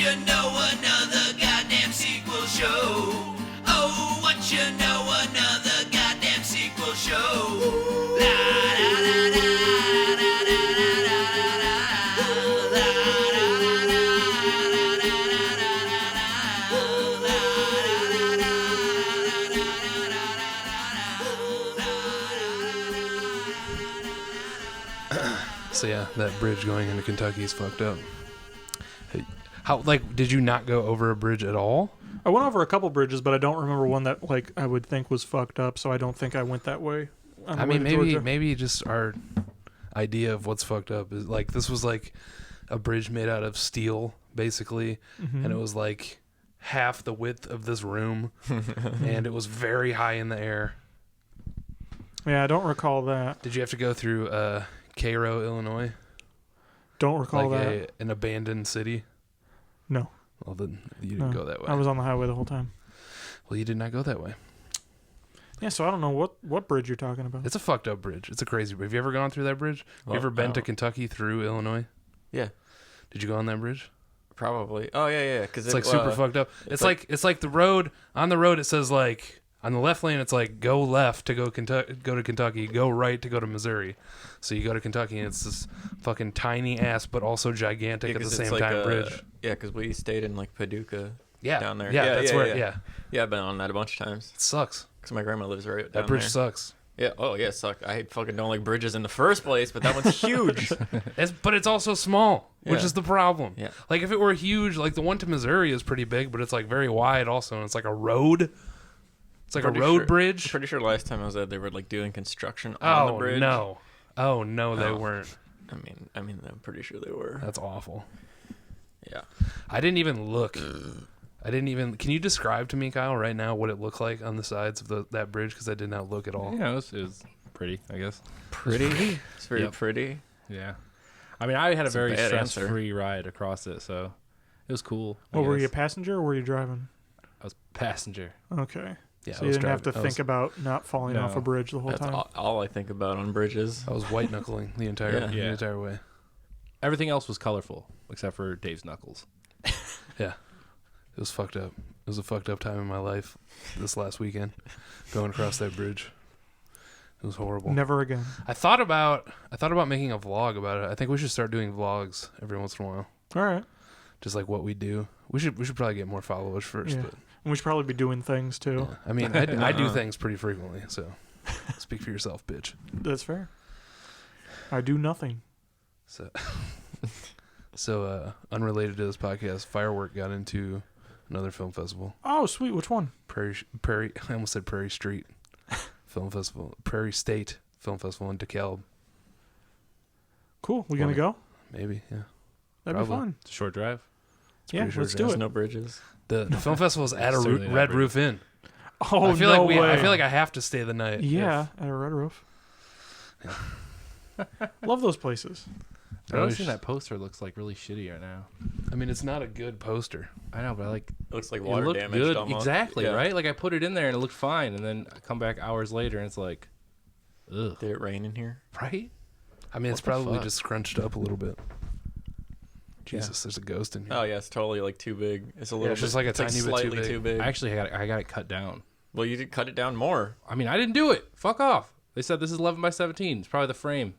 you know, another goddamn sequel show. Oh, what you know, another goddamn sequel show. La la la la la la la la la So yeah, that bridge going into Kentucky is fucked up. Hey, did you not go over a bridge at all? I went over a couple bridges, but I don't remember one that I would think was fucked up. So I don't think I went that way. I mean, maybe just our idea of what's fucked up is this was a bridge made out of steel, basically, and it was half the width of this room, and it was very high in the air. Yeah, I don't recall that. Did you have to go through Cairo, Illinois? Don't recall that. An abandoned city? No. Well, then you didn't go that way. I was on the highway the whole time. Well, you did not go that way. Yeah, so I don't know what bridge you're talking about. It's a fucked up bridge. It's a crazy bridge. Have you ever gone through that bridge? Have you ever been to Kentucky through Illinois? Yeah. Did you go on that bridge? Probably. Oh, yeah. Because it's super fucked up. It's like the road. On the road, it says on the left lane, it's go left to go to Kentucky, go right to go to Missouri. So you go to Kentucky, and it's this fucking tiny ass, but also gigantic at the same time bridge. Yeah, because we stayed in Paducah. Yeah, down there. Yeah, that's where. Yeah, I've been on that a bunch of times. It sucks. Because my grandma lives right down there. That bridge there. sucks. Yeah. Oh yeah, suck. I fucking don't like bridges in the first place, but that one's huge. But it's also small, which is the problem. Yeah. If it were huge, the one to Missouri is pretty big, but it's very wide also, and it's a road. It's a road bridge. I'm pretty sure last time I was there, they were doing construction on the bridge. Oh no, they weren't. I mean, I'm pretty sure they were. That's awful. Yeah. I didn't even look. Can you describe to me, Kyle, right now what it looked like on the sides of that bridge? Because I did not look at all. Yeah, it was pretty, I guess. Pretty? It's very pretty. Yeah. I mean, I had a very stress-free ride across it, so it was cool. Well, were you a passenger or were you driving? I was passenger. Okay. Yeah, so you didn't have to think about not falling off a bridge the whole time? That's all I think about on bridges. I was white knuckling the entire way. Everything else was colorful, except for Dave's knuckles. Yeah. It was fucked up. It was a fucked up time in my life this last weekend, going across that bridge. It was horrible. Never again. I thought about making a vlog about it. I think we should start doing vlogs every once in a while. All right. Just what we do. We should probably get more followers first. Yeah. But and we should probably be doing things too. Yeah. I mean, I do things pretty frequently, so speak for yourself, bitch. That's fair. I do nothing. So unrelated to this podcast, Firework got into another film festival. Oh, sweet. Which one? Prairie. I almost said Prairie Street Film Festival. Prairie State Film Festival in DeKalb. Cool. We gonna go? Maybe. Yeah. That'd be fun. It's a short drive. Yeah, let's do it. No bridges. The film festival is at a Red Roof Inn. Oh, I feel no way. way. I feel like I have to stay the night. Yeah, at a Red Roof. Yeah. Love those places. I always think that poster looks really shitty right now. I mean, it's not a good poster. I know, but it looks like water damaged good. almost. Exactly, right? I put it in there and it looked fine, and then I come back hours later and it's ugh. Did it rain in here? Right? I mean, it's probably just scrunched up a little bit. Jesus, there's a ghost in here. Oh yeah, it's totally too big. It's a little it's just a tiny bit slightly too big. Actually, I got it cut down. Well, you did cut it down more. I mean, I didn't do it. Fuck off. They said this is 11 by 17. It's probably the frame.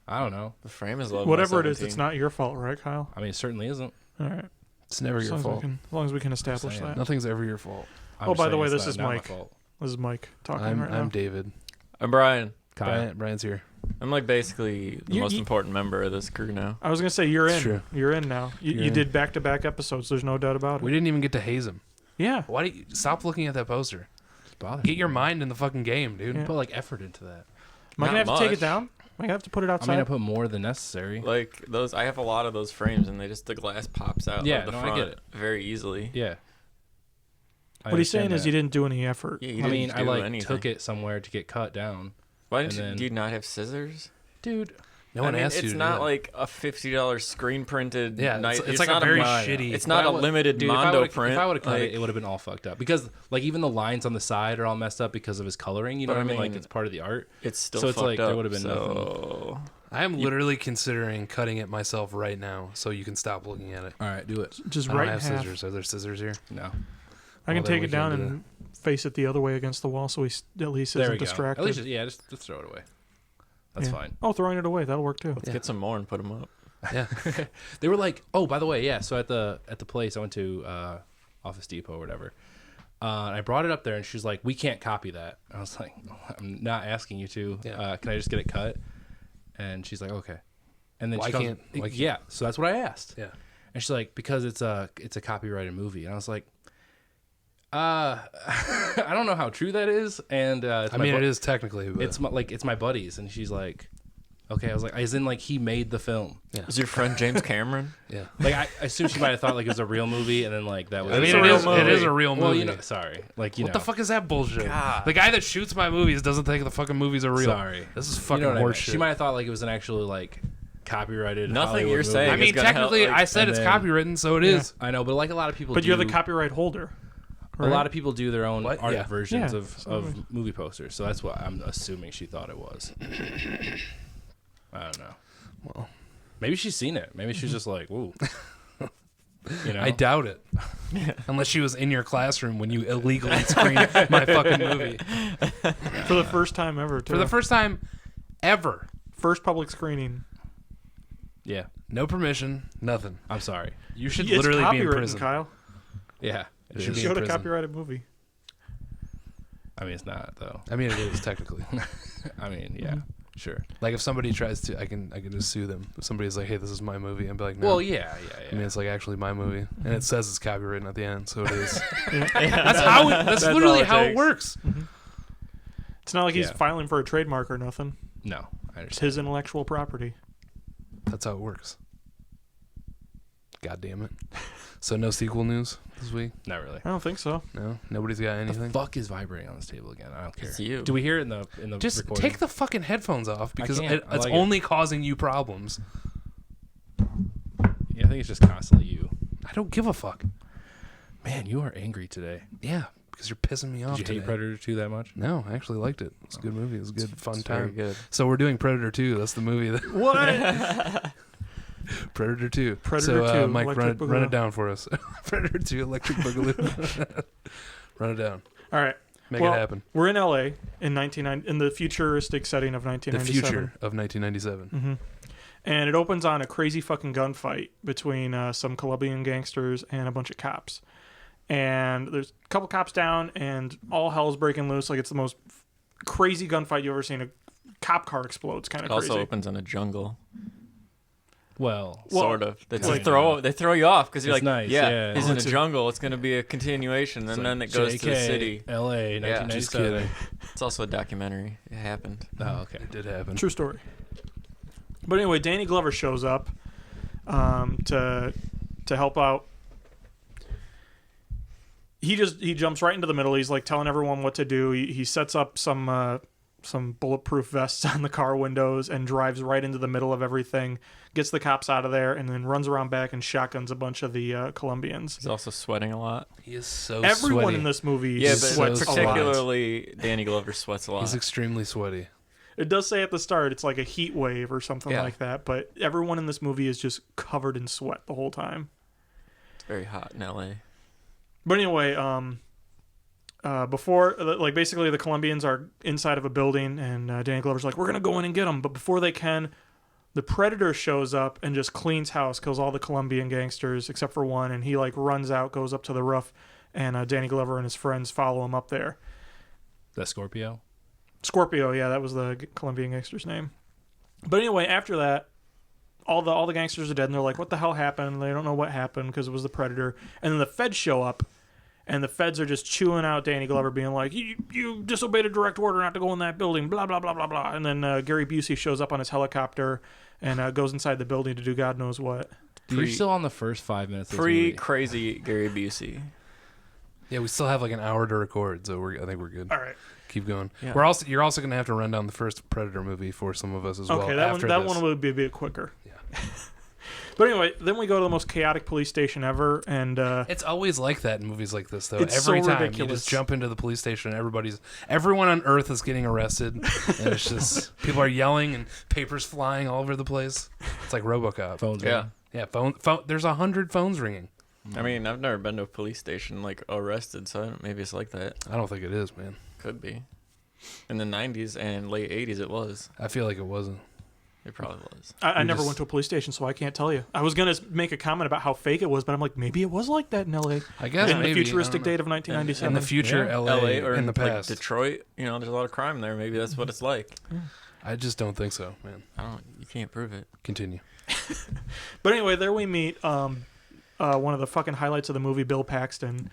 I don't know. The frame is 11 Whatever by it 17. is, it's not your fault, right, Kyle? I mean, it certainly isn't. All right. It's never your fault. As long as we can establish that. Nothing's ever your fault. Oh, by the way, this is Mike. This is Mike talking right now. I'm David. I'm Brian. Brian's here. I'm basically the most important member of this crew now. I was going to say, you're in. True. You're in now. You did back-to-back episodes. There's no doubt about it. We didn't even get to haze him. Yeah. Why do you stop looking at that poster? Get your mind in the fucking game, dude. Yeah. Put effort into that. Am I going to have to take it down? Am I going to have to put it outside? I mean, I put more than necessary. I have a lot of those frames, and the glass pops out of the front I get it. very easily. Yeah. What he's saying is you didn't do any effort. Yeah, I took it somewhere to get cut down. Why do you not have scissors? Dude, no one asked you. It's not like a $50 screen printed. Yeah, it's like not a very shitty. It's not a limited Mondo print. If I would have cut it would have been all fucked up because even the lines on the side are all messed up because of his coloring. You know what I mean? It's part of the art. It's still so it's fucked up, there would have been nothing. I am literally considering cutting it myself right now, so you can stop looking at it. All right, do it. Just I don't right in have half. scissors. Are there scissors here? No. I Well, can then take we it down can do and face it the other way against the wall, so he at least There we isn't go. distracted. At least, just throw it away. That's Yeah. fine. Oh, throwing it away, that'll work too. Let's get some more and put them up. Yeah. They were like, oh, by the way, yeah. So at the place I went to, Office Depot or whatever, I brought it up there, and she's like, "We can't copy that." I was like, "I'm not asking you to. Yeah. Can I just get it cut?" And she's like, "Okay." And then Why she goes, can't- why can't- Yeah. So that's what I asked. Yeah. And she's like, "Because it's a copyrighted movie." And I was like, I don't know how true that is. And I mean, it is technically. But it's my buddies, and she's like, "Okay." I was like, as in like he made the film. Is your friend James Cameron? Yeah. Like I assume she might have thought like it was a real movie, and then like that was. I mean, a it real is. movie. It is a real movie. Well, you know, sorry. Like you what know. the fuck is that bullshit? God. The guy that shoots my movies doesn't think the fucking movies are real. Sorry. This is You fucking know what I meant. horseshit. She might have thought like it was an actually like copyrighted. Nothing Hollywood you're movie. saying I is mean, gonna help, technically, like- I said and it's then- copywritten, so it is. I know, but like a lot of people. But do, you're the copyright holder. A lot of people do their own What? art Yeah. versions Yeah, of absolutely. movie posters, so that's what I'm assuming she thought it was. I don't know. Well, Maybe she's seen it. Maybe she's just like, "Ooh." You know. I doubt it. Unless she was in your classroom when you illegally screened my fucking movie. For the first time ever, too. For the first time ever. first public screening. Yeah. No permission, nothing. I'm sorry. You should It's literally be in copywritten, prison. Kyle. Yeah. It should is. be in Showed a prison. copyrighted movie. I mean, it's not though. I mean, it is technically. I mean, yeah, sure. Like if somebody tries to, I can just sue them. If somebody's like, "Hey, this is my movie," and be like, "No." Well, yeah. I mean, it's like actually my movie, and it says it's copywritten at the end, so it is. Yeah. That's how. That's literally all it how it takes. works. It's not like he's Yeah. filing for a trademark or nothing. No, I It's understand. his intellectual property. That's how it works. God damn it. So no sequel news this week? Not really. I don't think so. No, nobody's got The anything. fuck is vibrating on this table again? I don't care. It's you. Do we hear it in the Just recording? take the fucking headphones off because can't. I it's like it. only causing you problems. Yeah, I think it's just constantly you. I don't give a fuck. Man, you are angry today. Yeah, because you're pissing me off. Did you hate today. Predator 2 that much? No, I actually liked it. It's a good movie. It was a good, fun It's very time. good. So we're doing Predator 2. That's the movie. That What? Predator 2. Predator so, 2, Mike, Electric run it Boogaloo. down for us. Predator 2, Electric Boogaloo. Run it down. All right. Make Well, it happen. We're in LA in the futuristic setting of The 1997. future of 1997. And it opens on a crazy fucking gunfight between some Colombian gangsters and a bunch of cops. And there's a couple cops down, and all hell's breaking loose. Like it's the most crazy gunfight you've ever seen. A cop car explodes, kind It of also crazy. opens in a jungle, Well, sort of. They like- throw you off because you're It's like, nice, yeah, yeah. he's Oh, in a it's a- jungle. It's going to be a continuation, and then it goes to the JK, city. LA, Yeah. 1997. Just kidding. It's also a documentary. It happened. Oh, okay. It did happen. True story. But anyway, Danny Glover shows up to help out. He jumps right into the middle. He's like telling everyone what to do. He sets up some bulletproof vests on the car windows and drives right into the middle of everything. Gets the cops out of there and then runs around back and shotguns a bunch of the Colombians. He's also sweating a lot. He is so Everyone sweaty. in this movie Yeah, but sweats a lot. particularly Danny Glover sweats a lot. He's extremely sweaty. It does say at the start it's like a heat wave or something Yeah. like that, but everyone in this movie is just covered in sweat the whole time. It's very hot in LA. But anyway, before, like, basically the Colombians are inside of a building, and Danny Glover's like, we're going to go in and get them. But before they can, the Predator shows up and just cleans house, kills all the Colombian gangsters except for one, and he, like, runs out, goes up to the roof, and Danny Glover and his friends follow him up there. The Scorpio? Scorpio, yeah, that was the Colombian gangster's name. But anyway, after that, all the gangsters are dead, and they're like, what the hell happened? They don't know what happened because it was the Predator. And then the feds show up, and the feds are just chewing out Danny Glover, being like, you disobeyed a direct order not to go in that building, blah, blah, blah, blah, blah. And then Gary Busey shows up on his helicopter and goes inside the building to do God knows what. You're still on the first 5 minutes of this Pre movie. crazy Gary Busey. Yeah, we still have like an hour to record, so I think we're good. All right. Keep going. Yeah. You're also going to have to run down the first Predator movie for some of us as well. Okay, after that this. one would be a bit quicker. Yeah. But anyway, then we go to the most chaotic police station ever, and It's always like that in movies like this, though. It's Every so time you ridiculous. just jump into the police station, and everyone on Earth is getting arrested, and it's just people are yelling and papers flying all over the place. It's like RoboCop. Phones. Yeah. Yeah, phone. There's 100 phones ringing. I mean, I've never been to a police station like arrested, so maybe it's like that. I don't think it is, man. Could be. In the 90s and late 80s, it was. I feel like it wasn't. It probably was. I never just- went to a police station, so I can't tell you. I was gonna make a comment about how fake it was, but I'm like, maybe it was like that in L.A. I guess in maybe. the futuristic I don't know. date of 1997. In the future, Yeah. LA, or in the past. like Detroit, there's a lot of crime there. Maybe that's what it's like. I just don't think so, man. You can't prove it. Continue. But anyway, there we meet one of the fucking highlights of the movie, Bill Paxton,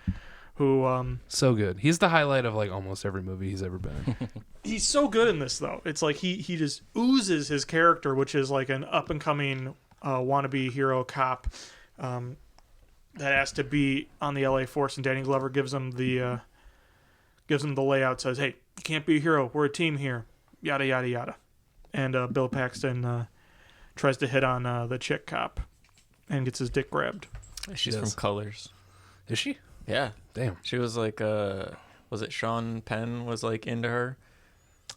who So good. He's the highlight of like almost every movie he's ever been in. he's so good in this though. It's like he just oozes his character, which is like an up and coming wannabe hero cop that has to be on the LA force, and Danny Glover gives him the layout, says, "Hey, you can't be a hero. We're a team here." Yada yada yada. And Bill Paxton tries to hit on the chick cop and gets his dick grabbed. She's Yes. from Colors. Is she? Yeah. Damn. She was like, was it Sean Penn was like into her?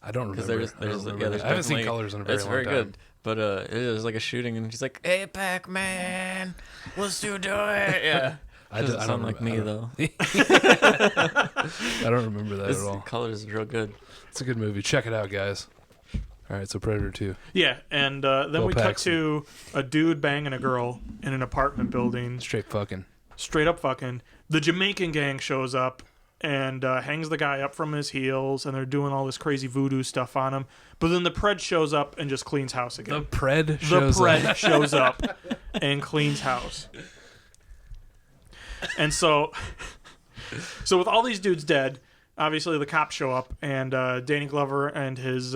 I don't Because remember. there's I haven't seen definitely- Colors in a very It's long very time. good. But it was like a shooting, and she's like, "Hey, Pac-Man, let's do it." Yeah. I Doesn't don't sound like me remember- though. I don't remember that at all. Colors is real good. It's a good movie. Check it out, guys. All right, so Predator 2. Yeah, and then Bill we cut Paxton. to a dude banging a girl in an apartment building, Straight fucking. straight up fucking. The Jamaican gang shows up and hangs the guy up from his heels, and they're doing all this crazy voodoo stuff on him. But then the Pred shows up and just cleans house The again. Pred The shows Pred up. shows up and cleans house. And so with all these dudes dead, obviously the cops show up, and Danny Glover and his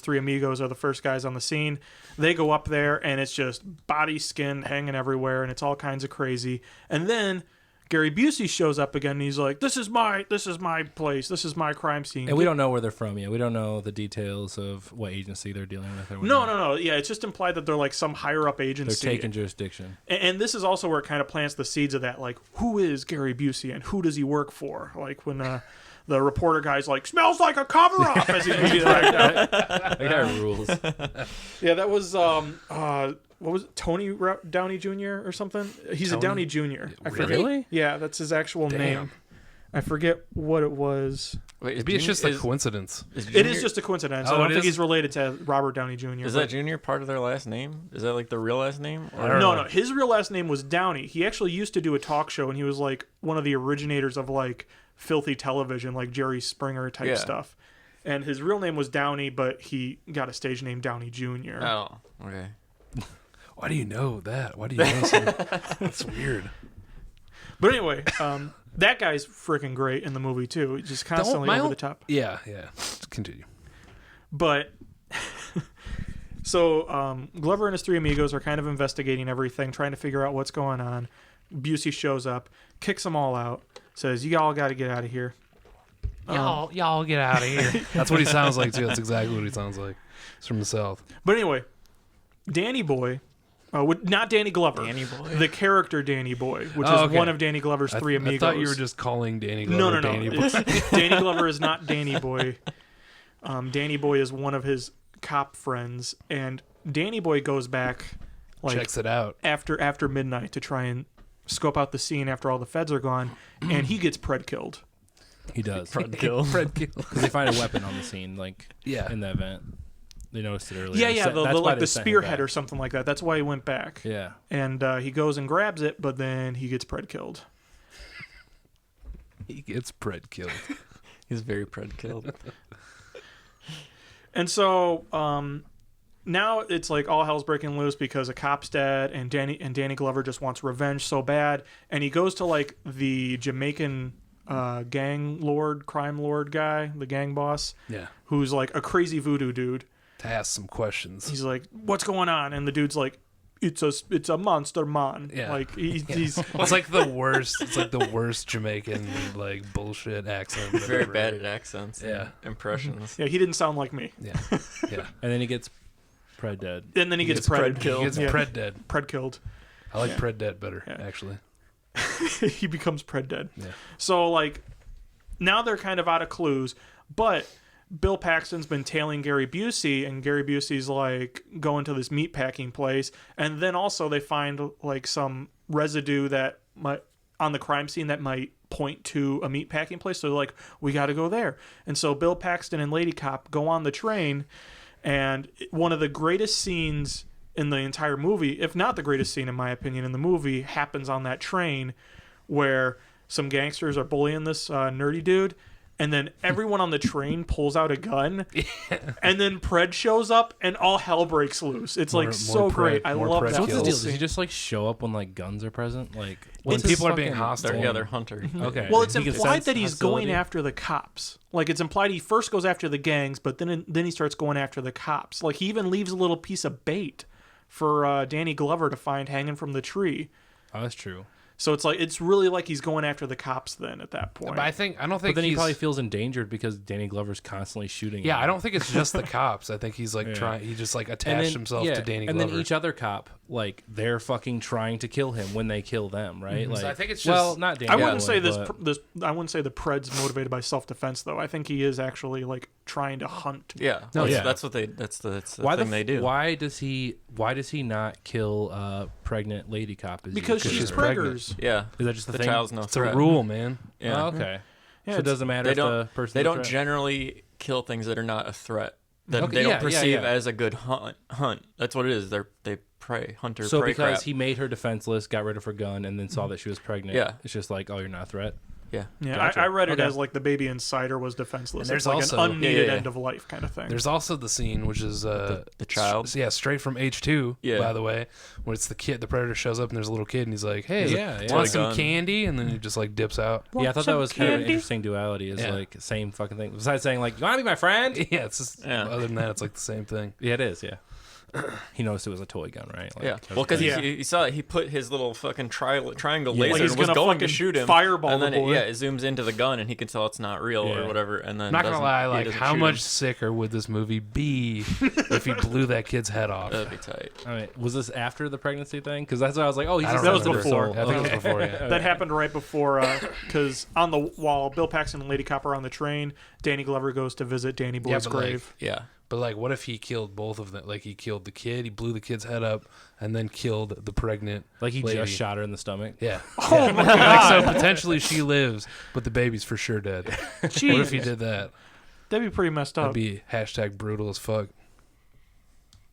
three amigos are the first guys on the scene. They go up there, and it's just body, skin hanging everywhere, and it's all kinds of crazy. And then Gary Busey shows up again, and he's like, "This is my place. This is my crime scene." And we don't know where they're from yet. We don't know the details of what agency they're dealing with. Or whatnot. No. Yeah, it's just implied that they're like some higher up They're agency. taking jurisdiction. And this is also where it kind of plants the seeds of that, like, who is Gary Busey and who does he work for? Like when the reporter guy's like, "Smells like a cover-up," as he's being like, That guy rules. yeah, that was what was it, Tony Downey Jr. or something? He's a Downey Jr. I forget. Really? Yeah, that's his actual name. I forget what it was. Wait, Maybe it's just a coincidence. It is just a coincidence. Oh, I don't it think is? he's related to Robert Downey Jr. Is that Junior part of their last name? Is that like the real last name? I don't No, know. no. His real last name was Downey. He actually used to do a talk show, and he was like one of the originators of like filthy television, like Jerry Springer type Yeah. stuff. And his real name was Downey, but he got a stage name Downey Jr. Oh, okay. Why do you know that? Why do you know so? That's weird. But anyway, that guy's freaking great in the movie too. He's just constantly over the top. Yeah. Continue. But so Glover and his three amigos are kind of investigating everything, trying to figure out what's going on. Busey shows up, kicks them all out, says, "You all got to get out of here." Y'all get out of here. That's what he sounds like too. That's exactly what he sounds like. He's from the South. But anyway, Danny Boy, not Danny Glover, Danny Boy? the character Danny Boy, which Oh, is okay. one of Danny Glover's three amigos. I thought you were just calling Danny Glover No. Danny Boy. Danny Glover is not Danny Boy. Danny Boy is one of his cop friends, and Danny Boy goes back like Checks it out. after midnight to try and scope out the scene after all the feds are gone, and he gets Pred killed. He does. Fred kill. Fred kill. Because they find a weapon on the scene, like Yeah. in the event. They noticed it earlier. Yeah, That's why like they the sent him spearhead back. or something like that. That's why he went back. Yeah. And he goes and grabs it, but then he gets Pred killed. He gets Pred killed. He's very Fred killed. And so now it's like all hell's breaking loose because a cop's dead, and Danny Glover just wants revenge so bad, and he goes to like the Jamaican gang lord, crime lord guy, the gang boss, Yeah. who's like a crazy voodoo dude. To ask some questions. He's like, "What's going on?" And the dude's like, "It's a monster man." Yeah. Like he's It's like the worst. It's like the worst Jamaican like bullshit accent. I've Very ever bad heard. at accents. Yeah. And impressions. yeah, he didn't sound like me. Yeah. Yeah. And then he gets Pred dead. And then he gets gets Pred Pred killed. He gets Yeah. Pred dead. Pred killed. I like Pred Dead better, Yeah. actually. He becomes Pred Dead. Yeah. So like now they're kind of out of clues, but Bill Paxton's been tailing Gary Busey, and Gary Busey's like going to this meatpacking place, and then also they find like some residue that might on the crime scene that might point to a meatpacking place. So they're like, we got to go there. And so Bill Paxton and Lady Cop go on the train, and one of the greatest scenes in the entire movie, if not the greatest scene in my opinion in the movie, happens on that train where some gangsters are bullying this nerdy dude, and then everyone on the train pulls out a gun, and then Pred shows up, and all hell breaks loose. It's like so Pred- great. I more love Pred that. So what's the whole deal? Does scene. he just like show up when like guns are present? Like When what's his people are being fucking- hostile. They're hunter. Okay. Well, it's He can implied sense that he's hostility? going after the cops. Like it's implied he first goes after the gangs, but then he starts going after the cops. Like he even leaves a little piece of bait for Danny Glover to find hanging from the tree. Oh, that's true. So it's like it's really like he's going after the cops then at that point. But I don't But think then he he's, probably feels endangered because Danny Glover's constantly shooting. Yeah, him. I don't think it's just the cops. I think he's like Yeah. trying. He just like And attached then- himself yeah, to Danny and Glover. then each other cop, like they're fucking trying to kill him when they kill them, right? Like, So I think it's well, just- not Danny. I wouldn't Glover, say this, but- this. I wouldn't say the Pred's motivated by self-defense, though. I think he is actually like trying to hunt. Yeah, No, that's, yeah. that's what they. That's the why thing they do. Why does he not kill pregnant lady cop? Is he- Because she's pregnant. preggers. Yeah, is that just the the thing? child's no it's threat. a rule, man. Yeah, Oh, okay. Yeah, So it doesn't matter they if the don't. person. They don't generally kill things that are not a threat. That Okay, they don't yeah, perceive yeah. as a good hunt. That's what it is. They prey, hunter, So prey because crap. he made her defenseless, got rid of her gun, and then saw that she was pregnant. Yeah. It's just like, oh, you're not a threat. Yeah, Yeah, Gotcha. I read it Okay. as like the baby insider was defenseless. And there's It's like also- an unneeded Yeah. end of life kind of thing. There's also the scene which is the child. straight from H2. Yeah. By the way, where it's the kid, the predator shows up and there's a little kid and he's like, "Hey, Yeah, yeah. want Toy some gun. candy?" And then he just like dips out. Yeah, I thought that some was kind of an candy? interesting duality. Is Yeah. like same fucking thing. Besides saying like, you want to be my friend? Yeah, it's just Yeah. other than that, it's like the same thing. Yeah, it is. Yeah. He noticed it was a toy gun, right? Like, Yeah, okay. well, because Yeah. he saw it, he put his little fucking triangle Yeah. laser Like he's and was gonna going to fucking shoot him. fireball and the then boy. it zooms into the gun and he can tell it's not real Yeah. or whatever. And then I'm not gonna doesn't- lie, he like doesn't how shoot much him. sicker would this movie be if he blew that kid's head off? That'd be tight. All right. Was this after the pregnancy thing? Because that's what I was like, oh, he's I just don't that was remember. before. I think it Okay. was before. Yeah. That happened right before, because while Bill Paxton and Lady Cop are on the train, Danny Glover goes to visit Danny Boy's but, like, grave. Yeah, But like, what if he killed both of them? Like, he killed the kid, he blew the kid's head up, and then killed the pregnant. Like he lady. just shot her in the stomach. Yeah. Oh my Like, god, so potentially she lives, but the baby's for sure dead. What if he did that? that'd be pretty messed up. That'd be hashtag brutal as fuck.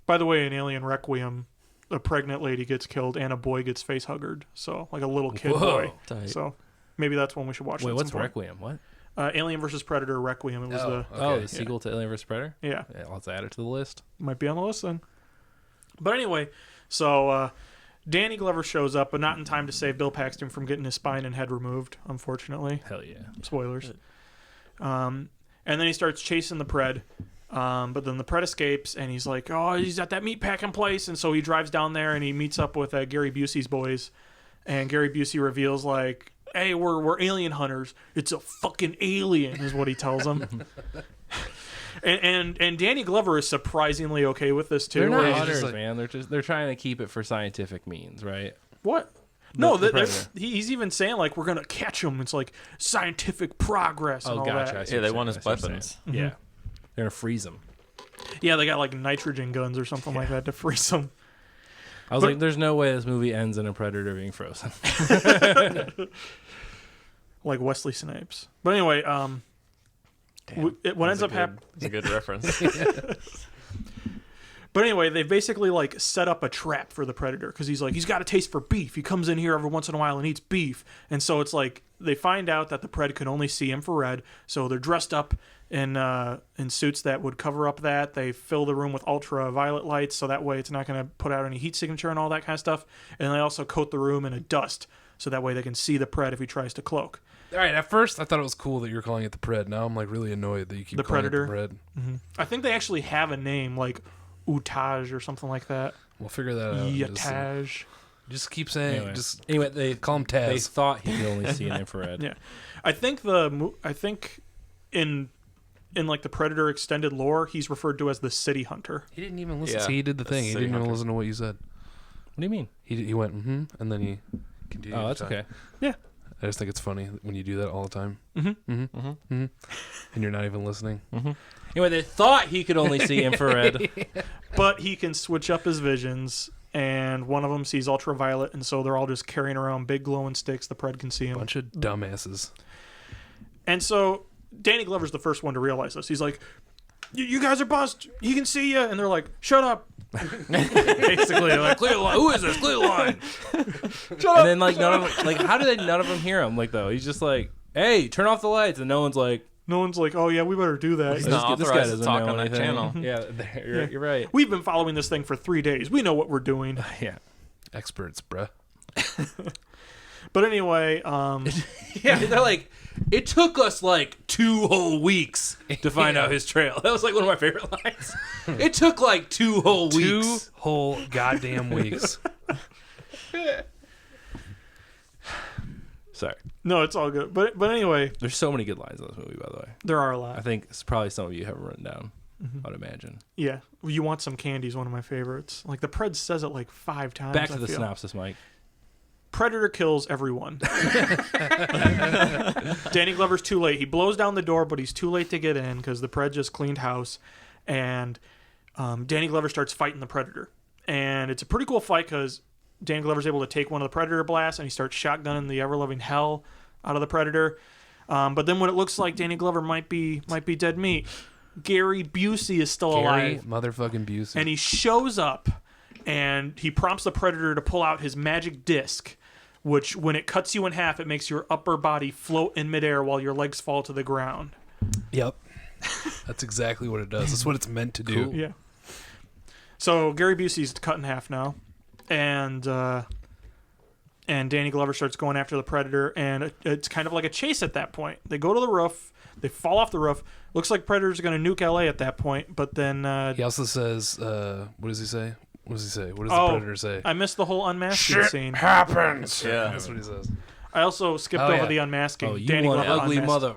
By the way, in Alien Requiem, a pregnant lady gets killed and a boy gets face huggered. So like a little kid Whoa. boy. tight. So maybe that's one we should watch. Wait, at what's some point. Requiem? What? Alien versus Predator Requiem. It was Oh. Oh, Okay, the sequel to Alien vs Predator. yeah, Yeah, let's add it to the list. might be on the list then. But anyway, so Danny Glover shows up, but not in time to save Bill Paxton from getting his spine and head removed. Unfortunately, Hell yeah. spoilers. And then he starts chasing the Pred. But then the Pred escapes, and he's like, "Oh, he's at that meatpacking place." And so he drives down there, and he meets up with Gary Busey's boys. And Gary Busey reveals like, "Hey, we're alien hunters. It's a fucking alien," is what he tells them. and Danny Glover is surprisingly okay with this too. They're where not he's hunters, just like, man. They're trying to keep it for scientific means, right? what? No, the they're- Predator. he's even saying like we're gonna catch him. It's like scientific progress and Oh, all gotcha. I that. see Yeah, what they you're want saying. his I see what you're weapons. saying. Yeah, they're gonna freeze them. Yeah, they got like nitrogen guns or something like that to freeze them. I was But- like, there's no way this movie ends in a predator being frozen. Like Wesley Snipes. But anyway, Damn. what ends up happening? It's a good reference. But anyway, they basically like set up a trap for the Predator because he's got a taste for beef. He comes in here every once in a while and eats beef, and so it's like they find out that the Pred can only see infrared, so they're dressed up in suits that would cover up that. They fill the room with ultraviolet lights, so that way it's not going to put out any heat signature and all that kind of stuff. And they also coat the room in a dust, so that way they can see the Pred if he tries to cloak. All right, at first I thought it was cool that you're calling it the Pred. Now I'm like really annoyed that you keep The calling Predator? it the Pred. I think they actually have a name like Utaj or something like that. We'll figure that out. Yataj. Just keep saying. Anyway. Just Anyway, they call him they Taz. thought he could only see an infrared. Yeah, I think in like the Predator extended lore, he's referred to as the City Hunter. He didn't even listen. Yeah, See, he did the the thing. He city didn't even hunter. listen to what you said. do you mean? He went, and then he continued. Oh, to that's talk. okay. Yeah. I just think it's funny when you do that all the time. And you're not even listening. Anyway, they thought he could only see infrared. But he can switch up his visions, and one of them sees ultraviolet, and so they're all just carrying around big glowing sticks. The Pred can see him. Bunch of dumbasses. And so Danny Glover's the first one to realize this. He's like, "You guys are bust. He can see you," and they're like, "Shut up." Basically, like, clear the line. Who is this? Clear the line. And then like none of how do they none of them hear him? Like though he's just like, hey, turn off the lights, and no one's like, "Oh yeah, we better do that." He's not this guy authorized to doesn't talk know on that anything. channel. Yeah, you're right. We've been following this thing for 3 days. We know what we're doing. Yeah. Experts, bruh. But anyway, Yeah, they're like, it took us like 2 whole weeks to find out his trail. That was like one of my favorite lines. It took like 2 whole 2 weeks. whole goddamn weeks. Sorry. no, it's all good. But anyway, There's so many good lines in this movie, by the way. there are a lot. I think it's probably some of you haven't written down, I'd imagine. Yeah, You Want Some Candy is one of my favorites. Like the Pred says it like 5 times. Back to I the feel. synopsis, Mike. Predator kills everyone. Danny Glover's too late. He blows down the door, but he's too late to get in because the Pred just cleaned house. And Danny Glover starts fighting the Predator. And it's a pretty cool fight because Danny Glover's able to take one of the Predator blasts and he starts shotgunning the ever-loving hell out of the Predator. But then when it looks like Danny Glover might be dead meat, Gary Busey is still Gary alive. motherfucking Busey. And he shows up and he prompts the Predator to pull out his magic disc, which when it cuts you in half, it makes your upper body float in midair while your legs fall to the ground. Yep. That's exactly what it does. That's what it's meant to do. Cool. Yeah. So Gary Busey's cut in half now, and Danny Glover starts going after the Predator, and it's kind of like a chase at that point. They go to the roof, they fall off the roof. Looks like Predator's going to nuke LA at that point, but then He also says, what does he say? What does he say? What does the Predator say? I missed the whole unmasking scene. happens. Yeah. That's what he says. I also skipped Oh, over yeah. the unmasking. Oh, you Danny one Glover ugly unmasked.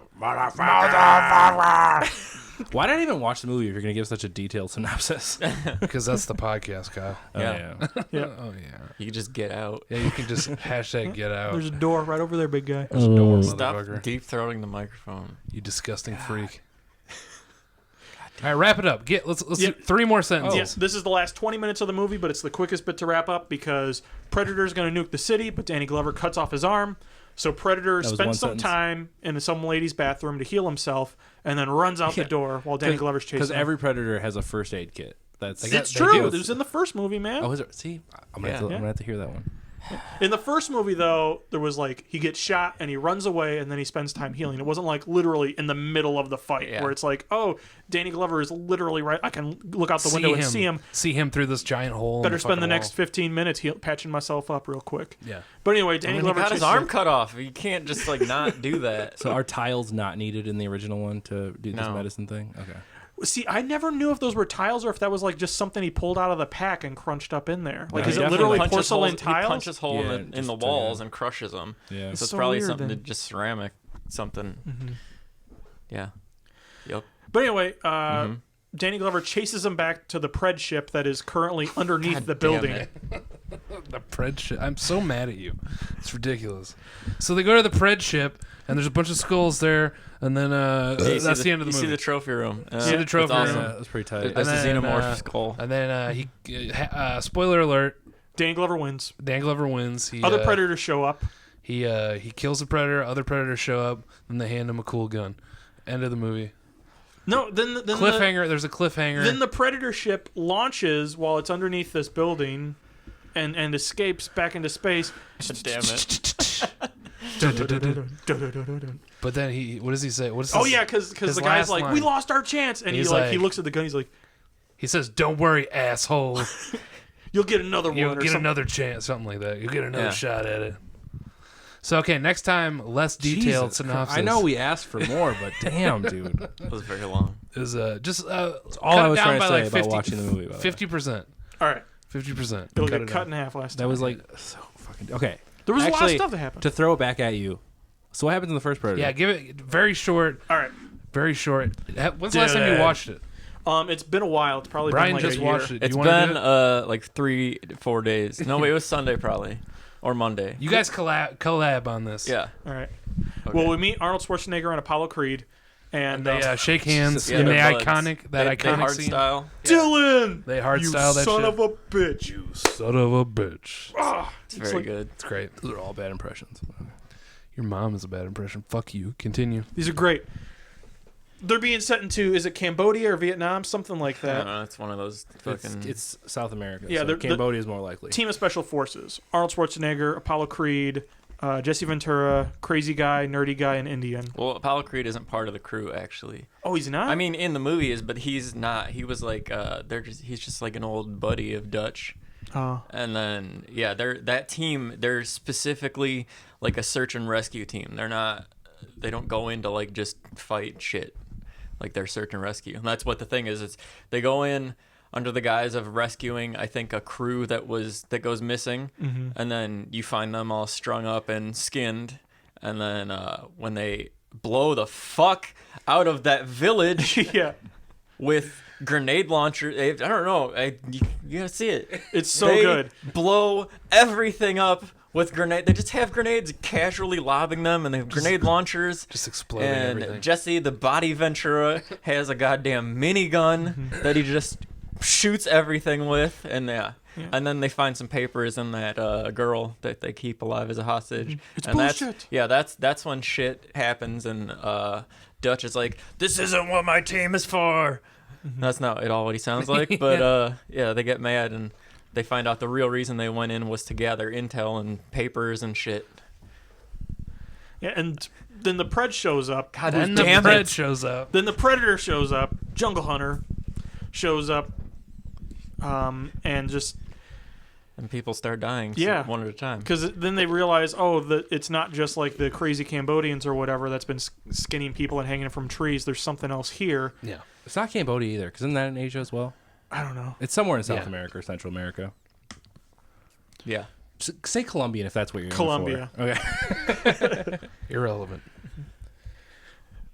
Why did I even watch the movie if you're going to give such a detailed synopsis? Because that's the podcast, Kyle. Yeah. Yeah. Oh, yeah. You can just get out. Yeah, you can just hashtag get out. There's a door right over there, big guy. There's a door, Stop motherfucker. deep throating the microphone. You disgusting freak. All right, wrap it up. Let's Yep. do 3 more sentences. Yes, this is the last 20 minutes of the movie, but it's the quickest bit to wrap up because Predator's going to nuke the city, but Danny Glover cuts off his arm. So Predator That was one spends some sentence. time in some lady's bathroom to heal himself and then runs out the door while Danny Glover's chasing Because him. every Predator has a first aid kit. That's It's they true. do. It was in the first movie, man. Oh, is it? See, I'm gonna, Yeah. I'm gonna have to hear that one. In the first movie, though, there was like he gets shot and he runs away and then he spends time healing. It wasn't like literally in the middle of the fight Yeah. where it's like, oh, Danny Glover is literally right. I can look out the window and see him. See him through this giant hole. in Better the spend the fucking next wall. 15 minutes patching myself up real quick. Yeah. But anyway, I Danny mean, he Glover got his chases arm him. cut off. You can't just like not do that. So are tiles not needed in the original one to do this No. medicine thing? Okay. See, I never knew if those were tiles or if that was like just something he pulled out of the pack and crunched up in there. Like, No, is he it definitely literally punches porcelain holes, tiles? He punches hole Yeah, in the just, walls and crushes them. Yeah. So it's so probably weird, something then. to just ceramic something. Yeah. Yep. But anyway, Danny Glover chases him back to the Pred ship that is currently underneath the building. The Pred ship. I'm so mad at you. It's ridiculous. So they go to the Pred ship, and there's a bunch of skulls there, and then You that's see the end of the you movie. see the trophy room. See the trophy it's awesome. room. Yeah, that's pretty tight. That's And a then, xenomorph skull. And then spoiler alert: Danny Glover wins. Dan Glover wins. He, Other Predators show up. He kills the Predator. Other Predators show up, and they hand him a cool gun. End of the movie. No, then Cliffhanger. There's a cliffhanger. Then the Predator ship launches while it's underneath this building, and escapes back into space. Damn it. But then what does he say? What is Oh his- yeah, because his the guy's last like, line? "We lost our chance," and He's he like- looks at the gun. He's like, He says, "Don't worry, asshole. "You'll get another one." You'll or get something. another chance." Something like that. You'll get another Yeah. shot at it. So okay, next time less detailed Jesus synopsis. Christ. I know we asked for more, but damn, dude. That was very long. is just all cut I it was down trying to by say like about 50, watching the movie, by the way. 50%. All right, 50%. it'll Cut get it cut down. in half last That time. was like so fucking okay. There was a lot of Actually, stuff that happened. To throw it back at you. So what happens in the first Predator? Yeah, give it very short. All right, Very short. When's the last time you watched it? It's been a while. It's probably Brian been like just a year. watched it. It's You wanna do been it? like 3-4 days. No, wait, it was Sunday probably, or Monday. You guys collab on this. Yeah. All right. Okay. Well, we meet Arnold Schwarzenegger and Apollo Creed, and They shake hands Yeah, in the they're buds. iconic They iconic hard scene. style. Dylan, They hard you style that son shit. of a bitch. You son of a bitch. It's very like- good. It's great. Those are all bad impressions. Your mom is a bad impression. Fuck you. Continue. These are great. They're being set into, is it Cambodia or Vietnam? Something like I don't that. know. It's one of those fucking. It's South America. Yeah, so they're- Cambodia is more likely. Team of Special Forces. Arnold Schwarzenegger, Apollo Creed, Jesse Ventura, Crazy Guy, Nerdy Guy, and Indian. Well, Apollo Creed isn't part of the crew actually. Oh, he's not? I mean, in the movie is, but he's not. He was like, he's just like an old buddy of Dutch. Oh. And then that team. They're specifically like a search and rescue team. They're not. They don't go into like just fight shit. Like they're search and rescue. And that's what the thing is. It's they go in under the guise of rescuing, I think, a crew that goes missing, and then you find them all strung up and skinned, and then when they blow the fuck out of that village Yeah. with grenade launchers, I don't know, you gotta see it. It's so They good. blow everything up with grenade. They just have grenades casually lobbing them, and they have grenade launchers. Just exploding And everything. Jesse, the body Ventura, has a goddamn minigun that he just shoots everything with, and and then they find some papers in that girl that they keep alive as a hostage. It's and bullshit. That's when shit happens, and Dutch is like, "This isn't what my team is for." That's not at all what he sounds like, but they get mad and they find out the real reason they went in was to gather intel and papers and shit. Yeah, and then the Pred shows up. God Then the damn Pred it! shows up. Then the Predator shows up. Jungle Hunter shows up. And just And people start dying, Yeah. one at a time. because then they realize, oh, that it's not just like the crazy Cambodians or whatever that's been skinning people and hanging from trees. There's something else here. Yeah. It's not Cambodia either, because isn't that in Asia as well? I don't know. It's somewhere in South Yeah. America or Central America. Yeah. Say Colombian if that's what you're Colombia. aiming for. Okay. Irrelevant.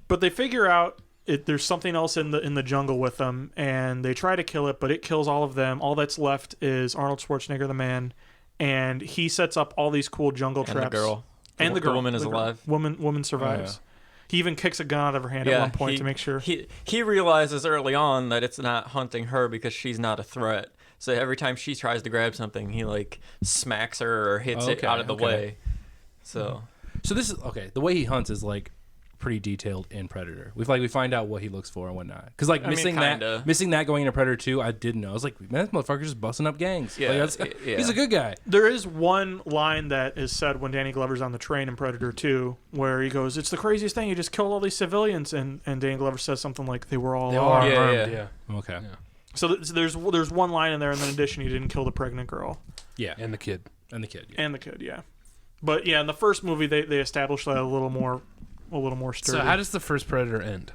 But they figure out there's something else in the jungle with them, and they try to kill it, but it kills all of them. All that's left is Arnold Schwarzenegger, the man, and he sets up all these cool jungle And traps. the girl. And the girl. woman is The girl. alive. Woman survives. He even kicks a gun out of her hand at one point to make sure. He realizes early on that it's not hunting her because she's not a threat. So every time she tries to grab something, he like smacks her or hits it Okay, out of the okay. way. So So this is okay. The way he hunts is like pretty detailed in Predator. We find out what he looks for and whatnot. Because like I mean, kinda. missing that going into Predator 2, I didn't know. I was like, man, this motherfucker's just busting up gangs. Yeah, Like, yeah. he's a good guy. There is one line that is said when Danny Glover's on the train in Predator 2 where he goes, "It's the craziest thing. You just killed all these civilians." And Danny Glover says something like, "They were all They are armed." Yeah, armed. yeah. Yeah. Okay. So there's one line in there, and in addition, he didn't kill the pregnant girl Yeah. And the kid. And the kid. Yeah. and the kid. Yeah, but yeah, in the first movie, they established that a little more sturdy. So how does the first Predator end?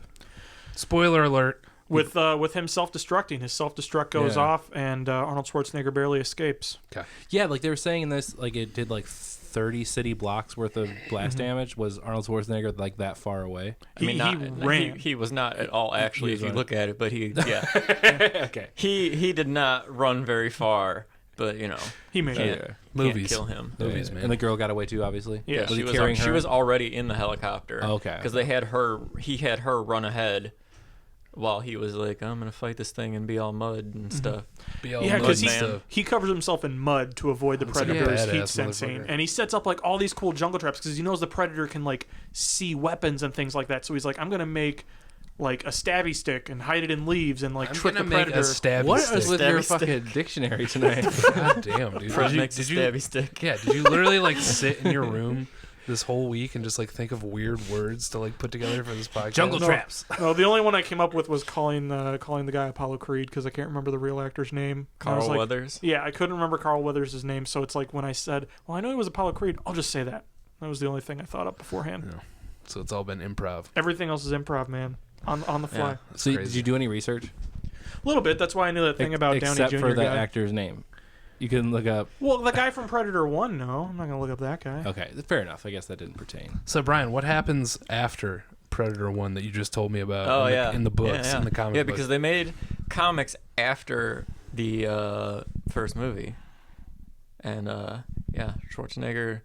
Spoiler alert. with him self-destructing? His self-destruct goes Yeah. off, and Arnold Schwarzenegger barely escapes. Okay. Yeah, like they were saying in this, like it did like 30 city blocks worth of blast damage. Was Arnold Schwarzenegger like that far away? I mean, He ran. He was not at all actually, He if was you running. look at it. But Okay. he did not run very far. But you know, He made can't, it. Okay. Movies. can't kill him. Movies, man. And the girl got away too, obviously. Yeah. Was he She was, carrying her? she was already in the helicopter. Oh, okay. Because they had her. He had her run ahead, while he was like, "I'm gonna fight this thing and be all mud and stuff." Be all Yeah, mud because and he stuff. he covers himself in mud to avoid the Looks like a predator's heat badass sensing, motherfucker. and he sets up like all these cool jungle traps because he knows the predator can like see weapons and things like that. So he's like, I'm gonna make like a stabby stick and hide it in leaves and like I'm trick the gonna make a predator. stabby What stick. is with your Stabby stick. fucking dictionary tonight? God damn, dude. Fred Did you, makes a did you, stabby stick. yeah, did you literally like sit in your room this whole week and just like think of weird words to like put together for this podcast? Jungle No. traps. No, the only one I came up with was calling the guy Apollo Creed because I can't remember the real actor's name. And I was Carl like, Weathers. Yeah, I couldn't remember Carl Weathers' name, so it's like when I said, "Well, I know he was Apollo Creed," I'll just say that. That was the only thing I thought up beforehand. Yeah. So it's all been improv. Everything else is improv, man. On the fly. Yeah. That's So crazy. did you do any research? A little bit. That's why I knew that thing about Downey Except Jr. for that guy. actor's name. You can look up. Well, the guy from Predator 1, no. I'm not going to look up that guy. Okay, fair enough. I guess that didn't pertain. So Brian, what happens after Predator one that you just told me about. Oh, in the, in the books, yeah. in the comic. Yeah, books. because they made comics after the first movie, and Schwarzenegger.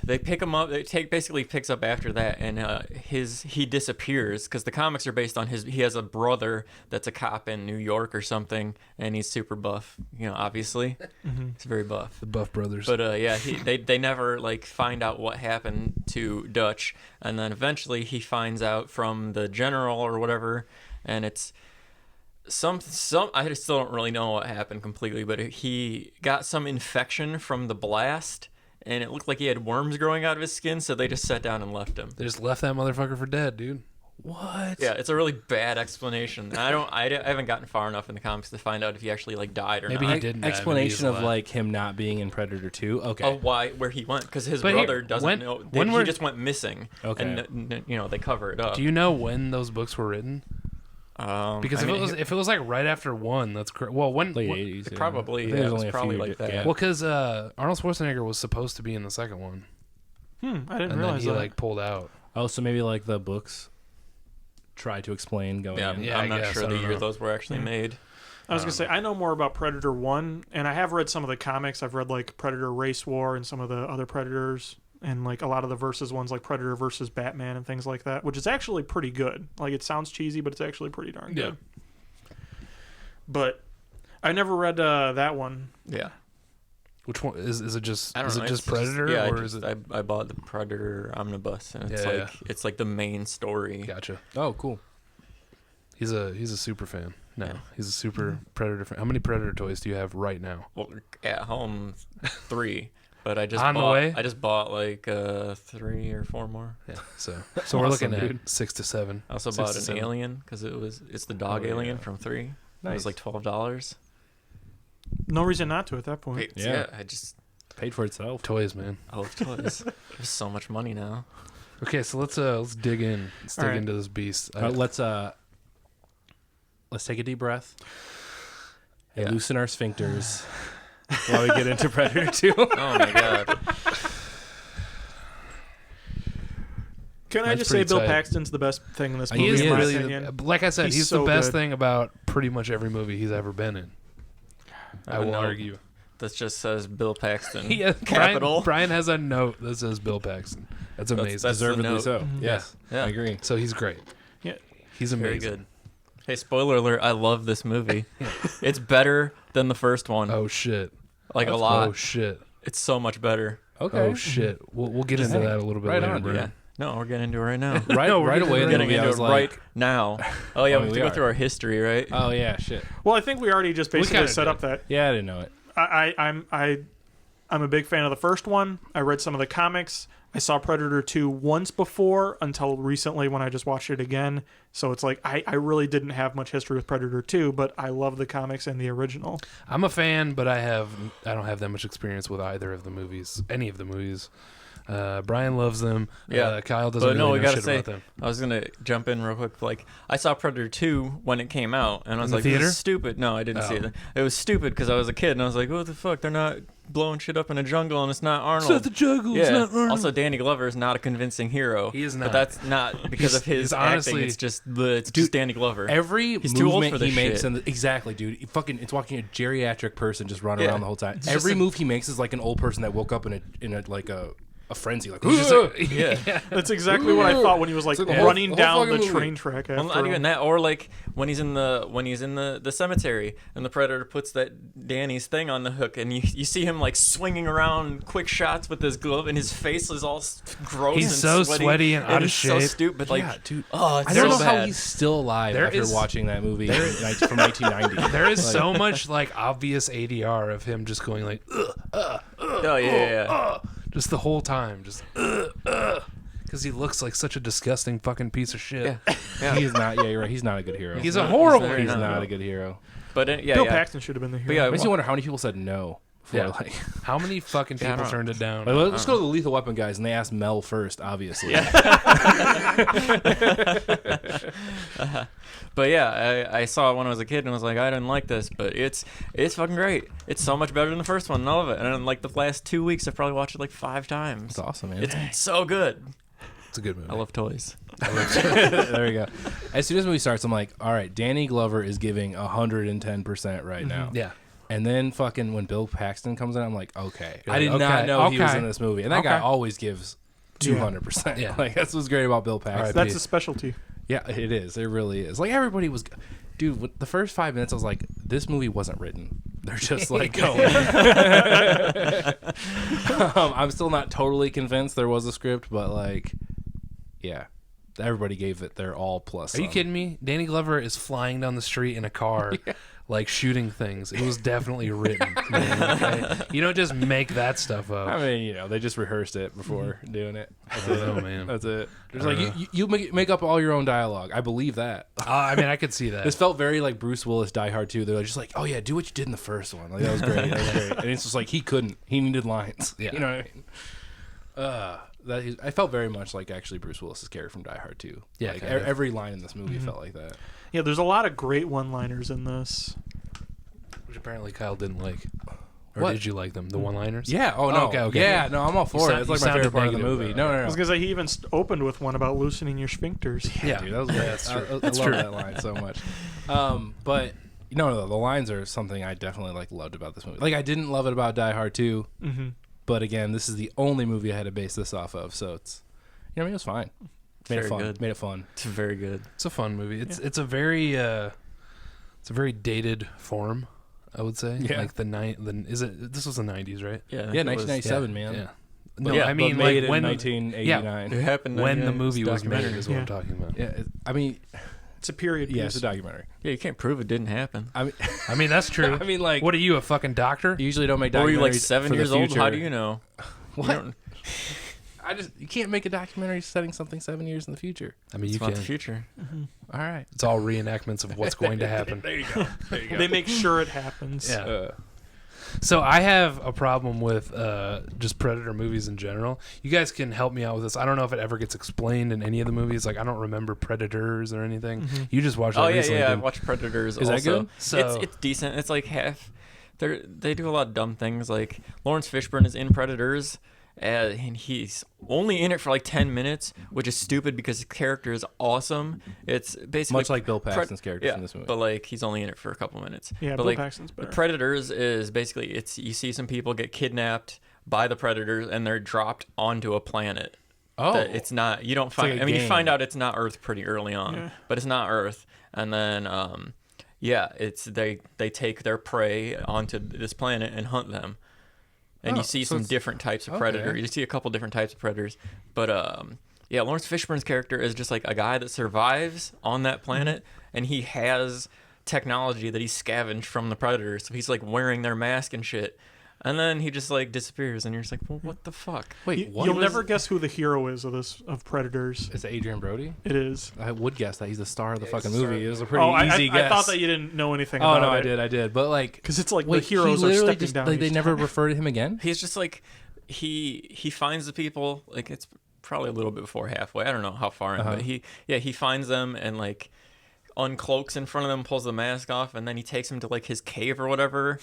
They pick him up. Basically picks up after that, and he disappears because the comics are based on his. He has a brother that's a cop in New York or something, and he's super buff. Obviously, he's very buff. The Buff Brothers. But they never like find out what happened to Dutch, and then eventually he finds out from the general or whatever, and it's some. I still don't really know what happened completely, but he got some infection from the blast. And it looked like he had worms growing out of his skin, so they just sat down and left him. They just left that motherfucker for dead, dude. What? Yeah, it's a really bad explanation. I haven't gotten far enough in the comics to find out if he actually like died or Maybe not. he didn't. Explanation die, of like him not being in Predator 2. Okay. Oh, where he went? Because his But brother here, doesn't know. He just went missing. Okay. And they cover it up. Do you know when those books were written? Because if it was like right after one, that's correct. Well, when Late 80s. Yeah. probably, I think yeah, there's it was only a probably few like that. gap. well, because Arnold Schwarzenegger was supposed to be in the second one, I didn't and then realize he that. like pulled out. Oh, so maybe like the books try to explain going Yeah, in. Yeah, I I'm not guess, sure I the don't year know. those were actually made. I was gonna say I know more about Predator 1, and I have read some of the comics. I've read like Predator Race War and some of the other Predators, and like a lot of the versus ones like Predator versus Batman and things like that, which is actually pretty good. Like it sounds cheesy, but it's actually pretty darn good. But I never read that one. Yeah. Which one is it? Just I don't is know. it just it's Predator, yeah, or is it? I bought the Predator omnibus, and it's Yeah, it's like the main story. Gotcha. Oh, cool. He's a super fan. No, Yeah. he's a super Predator fan. How many Predator toys do you have right now? Well, at home, 3, but I just On the bought, way? I just bought like 3 or 4 more. Yeah. So we're looking Awesome, at 6 to 7. I also 6 bought to an 7. alien because it's the dog Oh, alien yeah. from 3. It Nice. was like $12. No reason not to at that point. Yeah. I just Paid for itself. Toys, man. I love toys. There's so much money now. Okay, so let's dig in. Let's dig All right. into this beast. Let's take a deep breath and Yeah. loosen our sphincters while we get into Predator 2. Oh my god. Can I That's just say pretty Bill tight. Paxton's the best thing in this movie? he is in my really, opinion. like I said, He's he's so the best good. thing about pretty much every movie he's ever been in. I will know. argue. That just says Bill Paxton. Yeah, Capital. Brian has a note that says Bill Paxton. That's amazing. that's the Deservedly note. so. Yes, Yeah. I agree. So he's great. Yeah. He's amazing. Very good. Hey, spoiler alert! I love this movie. It's better than the first one. Oh shit. like a lot. Oh shit. It's so much better. Okay. Oh shit. We'll get into that a little bit Right later, on, Brian. Yeah. No, we're getting into it right now. Right, No, we're right getting away. into The Getting movie, I into was it like, right now. Oh yeah, I we mean, have to we go are. through our history, right? oh yeah, shit. Well, I think we already just basically kinda set did. up that Yeah, I didn't know it. I'm a big fan of the first one. I read some of the comics. I saw Predator 2 once before until recently when I just watched it again. So it's like I really didn't have much history with Predator 2, but I love the comics and the original. I'm a fan, but I don't have that much experience with either of the movies, any of the movies. Brian loves them. Yeah. Kyle doesn't But no, really we know gotta shit say, about them. I was gonna jump in real quick. Like, I saw Predator 2 when it came out, and I was In the like, "This theater? is stupid." No, I didn't see Oh. it. It was stupid because I was a kid, and I was like, "What the fuck? They're not blowing shit up in a jungle, and it's not Arnold." jungle. Yeah. Also, Danny Glover is not a convincing hero. He is But not. that's not because of his he's acting. honestly- It's just Danny Glover. Every He's too old movement for he this makes, shit. exactly, dude. It's watching a geriatric person just run Yeah. around the whole time. It's Every just a- move he makes is like an old person that woke up in a like a frenzy, like, He's just like- yeah. That's exactly what I thought when he was like It's like the whole- running the whole down fucking the movie. train track. Well, After not even him. that, or like when he's in the cemetery and the Predator puts that Danny's thing on the hook, and you see him like swinging around quick shots with his glove, and his face is all gross. He's and so sweaty, sweady and out of he's so shape. stupid. Like, yeah, dude. oh, it's I don't so know how bad. he's still alive There after is- watching that movie from 1990. There is so much like obvious ADR of him just going like Oh yeah. just the whole time, just because he looks like such a disgusting fucking piece of shit. Yeah. He is not. Yeah, you're right. He's not a good hero. He's a horrible. very He's not. not a good hero. But yeah, Bill yeah. Paxton should have been the hero. But yeah, Makes you wonder how many people said no. Before, Yeah. like, How many fucking I people don't know. turned it down? let's go to the Lethal Weapon guys, and they asked Mel first, obviously. But yeah, I saw it when I was a kid and I was like, I didn't like this, but it's fucking great. It's so much better than the first one. I love it. And in like the last 2 weeks, I've probably watched it like 5 times. It's awesome, man. It's so good. It's a good movie. I love toys. There we go. As soon as the movie starts, I'm like, all right, Danny Glover is giving 110% right now. Yeah. And then fucking when Bill Paxton comes in, I'm like, okay. You're I did like, not okay, know he was okay. in this movie. And that guy Okay. always gives 200%. Yeah. Like, that's what's great about Bill Paxton. That's a specialty. Yeah, it is. It really is. Like, everybody was... Dude, with the first 5 minutes, I was like, this movie wasn't written. They're just, like, going. I'm still not totally convinced there was a script, but, like, yeah. Everybody gave it their all plus Are you some. kidding me? Danny Glover is flying down the street in a car, like shooting things. It was definitely written. Man, okay? You don't just make that stuff up. I mean, they just rehearsed it before doing it. That's it. Oh, man. That's it. There's I like, don't know. you make up all your own dialogue. I believe that. I mean, I could see that. This felt very like Bruce Willis Die Hard 2. They're just like, oh yeah, do what you did in the first one. Like, that was great. That was great. And it's just like, he couldn't. He needed lines. Yeah. You know what I mean? I felt very much like actually Bruce Willis's character from Die Hard 2. Yeah, Like, kind of. every line in this movie felt like that. Yeah, there's a lot of great one-liners in this. Which apparently Kyle didn't like. Or What? did you like them? The one-liners? Yeah. Oh no. Okay. Yeah. No, I'm all for it. It's like my sounded favorite part of the negative movie. about No. I was gonna say he even opened with one about loosening your sphincters. Yeah. Dude, that was great. that's true. I love that line so much. But no, the lines are something I definitely loved about this movie. Like, I didn't love it about Die Hard 2, but again, this is the only movie I had to base this off of, so it's, it was fine. Made it Very fun. good. Made it fun. It's very good. It's a fun movie. It's a very dated form, I would say. Yeah. Like this was the 90s, right? Yeah. Yeah, it was- 1997, man. Yeah. But- No, yeah, I mean but made like in when 1989. It happened when the 99. movie It's a was made documentary. is what Yeah. I'm talking about. Yeah, I mean, It's a period piece. yeah, it's a documentary. Yeah, you can't prove it didn't happen. I mean, I mean that's true. I mean, like, what are you, a fucking doctor? you usually don't make documentaries Or were you like 7 for the years old? future. How do you know? What? You don't- You can't make a documentary setting something 7 years in the future. I mean, It's you about can. the future. All right. It's all reenactments of what's going to happen. There you go. There you go. They make sure it happens. Yeah. So I have a problem with just Predator movies in general. You guys can help me out with this. I don't know if it ever gets explained in any of the movies. Like, I don't remember Predators or anything. You just watched that Oh yeah, recently. yeah. I didn't- watched Predators. Is that also. good? So- It's decent. It's like half. They do a lot of dumb things. Like Lawrence Fishburne is in Predators, and he's only in it for like 10 minutes, which is stupid because his character is awesome. It's basically Much like Bill Paxton's character yeah, in this movie. but like he's only in it for a couple minutes. Yeah, but Bill like Paxton's the better. Predators is basically you see some people get kidnapped by the Predators and they're dropped onto a planet. Oh. That it's not. You don't find. like a I mean, you game. find out it's not Earth pretty early on, Yeah. but it's not Earth, and then yeah, it's they take their prey onto this planet and hunt them. And Oh, you see so some it's- different types of okay. predators. You see a couple different types of predators. But yeah, Lawrence Fishburne's character is just like a guy that survives on that planet, and he has technology that he scavenged from the predators. So he's like wearing their mask and shit. And then he just like disappears, and you're just like, well, what the fuck? Wait, what? You'll never guess who the hero is of Predators. Is it Adrian Brody? It is. I would guess that he's the star of the fucking he's the star movie. of It was a the pretty easy I guess. thought that you didn't know anything Oh about no, it. I did. But like, Because it's like wait, the heroes he are literally stepping just down. like they each never time. refer to him again. He's just like he finds the people, like it's probably a little bit before halfway. I don't know how far in, but he finds them and like uncloaks in front of them, pulls the mask off, and then he takes them to like his cave or whatever,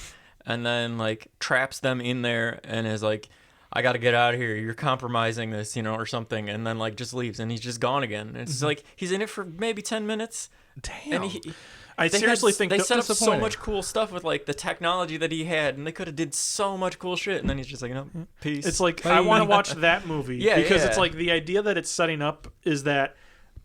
and then like traps them in there and is like, I got to get out of here. You're compromising this, or something, and then like just leaves and he's just gone again. And it's like he's in it for maybe 10 minutes. Damn. And I seriously think they that- set up so disappointing. much cool stuff with like the technology that he had, and they could have did so much cool shit. And then he's just like, no, peace. It's like I want to watch that movie Yeah, because yeah. it's like the idea that it's setting up is that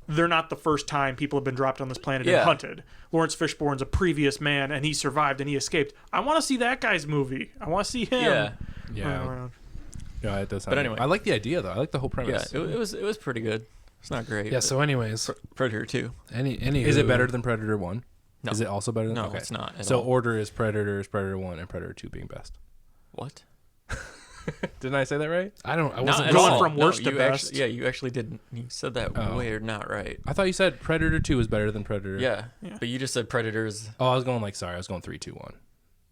they're not the first time people have been dropped on this planet and Yeah. hunted. Lawrence Fishburne's a previous man and he survived and he escaped. I want to see that guy's movie. I want to see him. yeah, running Yeah. around. No, it does. But anyway. I like the idea though. I like the whole yeah. premise. It was pretty good. It's not great. Yeah. but So, anyways, Predator 2. any Is it better than Predator 1? No. Is it also better than? No, okay. it's not. At So all. order is Predators, Predator 1, and Predator 2 being best. What? Didn't I say that right? I Not wasn't at going all. from worst to you best. Actually, yeah, you actually didn't. You said that Oh. weird, not right. I thought you said Predator 2 is better than Predator. Yeah, Yeah. but you just said Predators. Oh, I was going I was going 3, 2, 1.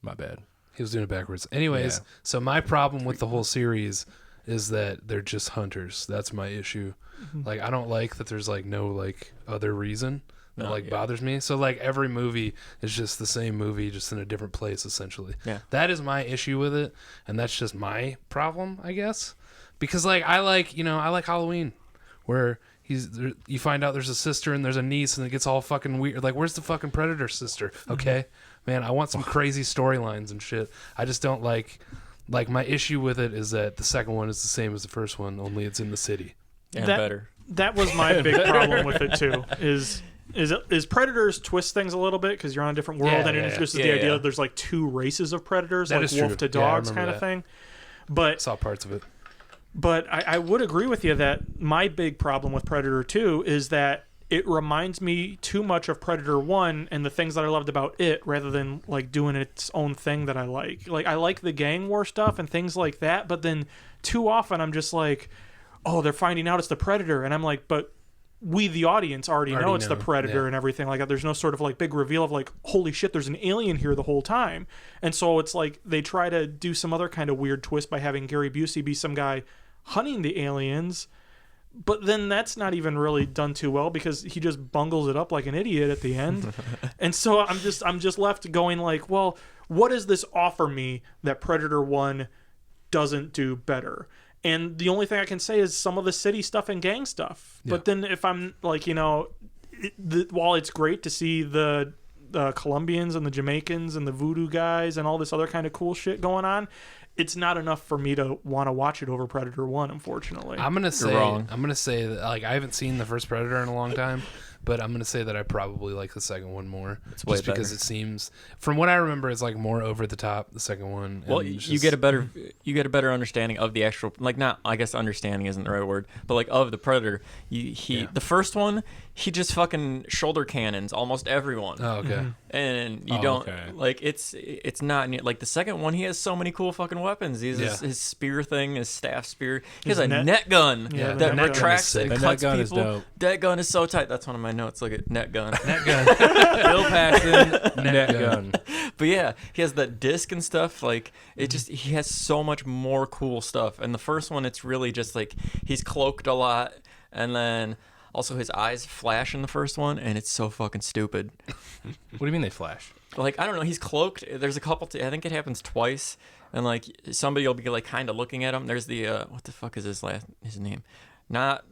My bad. He was doing it backwards. Anyways, Yeah. so my problem with the whole series is that they're just hunters. That's my issue. Like, I don't like that there's like no like other reason that No, like yeah. bothers me. So like every movie is just the same movie, just in a different place essentially. Yeah. That is my issue with it, and that's just my problem, I guess. Because like I like Halloween, where you find out there's a sister and there's a niece and it gets all fucking weird. Like, where's the fucking Predator sister? Okay, man, I want some crazy storylines and shit. I just don't like my issue with it is that the second one is the same as the first one, only it's in the city. And better. That was my big problem with it too. Is Predators twist things a little bit because you're on a different world and it introduces the idea that there's like two races of predators, that like is wolf true. to dogs kind of that. thing. But I saw parts of it. But I would agree with you that my big problem with Predator 2 is that it reminds me too much of Predator 1 and the things that I loved about it rather than like doing its own thing that I like. Like I like the gang war stuff and things like that, but then too often I'm just like, oh, they're finding out it's the Predator. And I'm like, but we, the audience, already know it's the Predator and everything like that. There's no sort of like big reveal of like, holy shit, there's an alien here the whole time. And so it's like they try to do some other kind of weird twist by having Gary Busey be some guy hunting the aliens, but then that's not even really done too well because he just bungles it up like an idiot at the end. And so I'm just left going like, well, what does this offer me that Predator 1 doesn't do better? And the only thing I can say is some of the city stuff and gang stuff. Yeah. But then if I'm like, while it's great to see the Colombians and the Jamaicans and the voodoo guys and all this other kind of cool shit going on, it's not enough for me to want to watch it over Predator 1, unfortunately. I'm gonna say that like I haven't seen the first Predator in a long time, but I'm gonna say that I probably like the second one more. It's way just because it seems, from what I remember, it's like more over the top. The second one. Well, you get a better understanding of the actual, like, not, I guess understanding isn't the right word, but like of the Predator. The first one, he just fucking shoulder cannons almost everyone. Oh, okay. And you don't like it's not like the second one. He has so many cool fucking weapons. He has his spear thing, his staff spear. He has a net gun that retracts and cuts people. Is dope. That gun is so tight. That's one of my notes. Look at net gun. Net gun. Bill Paxton. Net gun. But yeah, he has that disc and stuff. Like it just, he has so much more cool stuff. And the first one, it's really just like he's cloaked a lot, and then also his eyes flash in the first one, and it's so fucking stupid. What do you mean they flash? Like, I don't know. He's cloaked. There's a couple. I think it happens twice, and like somebody will be like kind of looking at him. There's the what the fuck is his name? Not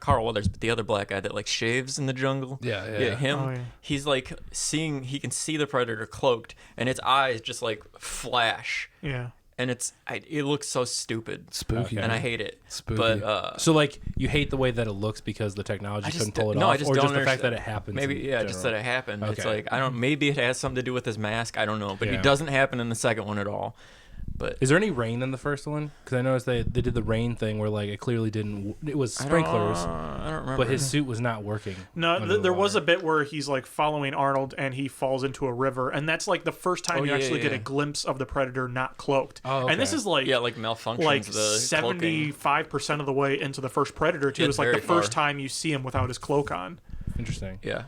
Carl Weathers, but the other black guy that like shaves in the jungle. Yeah. Him. Oh, yeah. He's like he can see the Predator cloaked, and its eyes just like flash. Yeah. And it looks so stupid, spooky, and I hate it. Spooky. But so like you hate the way that it looks because the technology couldn't pull it off, I just or don't just the fact that it happens. Maybe just that it happened. Okay. It's like maybe it has something to do with his mask. I don't know, but he doesn't happen in the second one at all. But is there any rain in the first one? Because I noticed they did the rain thing where like it clearly didn't. It was sprinklers. I don't remember. But his suit was not working. No, there was a bit where he's like following Arnold and he falls into a river, and that's like the first time you actually get a glimpse of the Predator not cloaked. Oh, okay. And this is like like malfunctions. Like the 75% of the way into the first Predator too. It's like the first time you see him without his cloak on. Interesting. Yeah.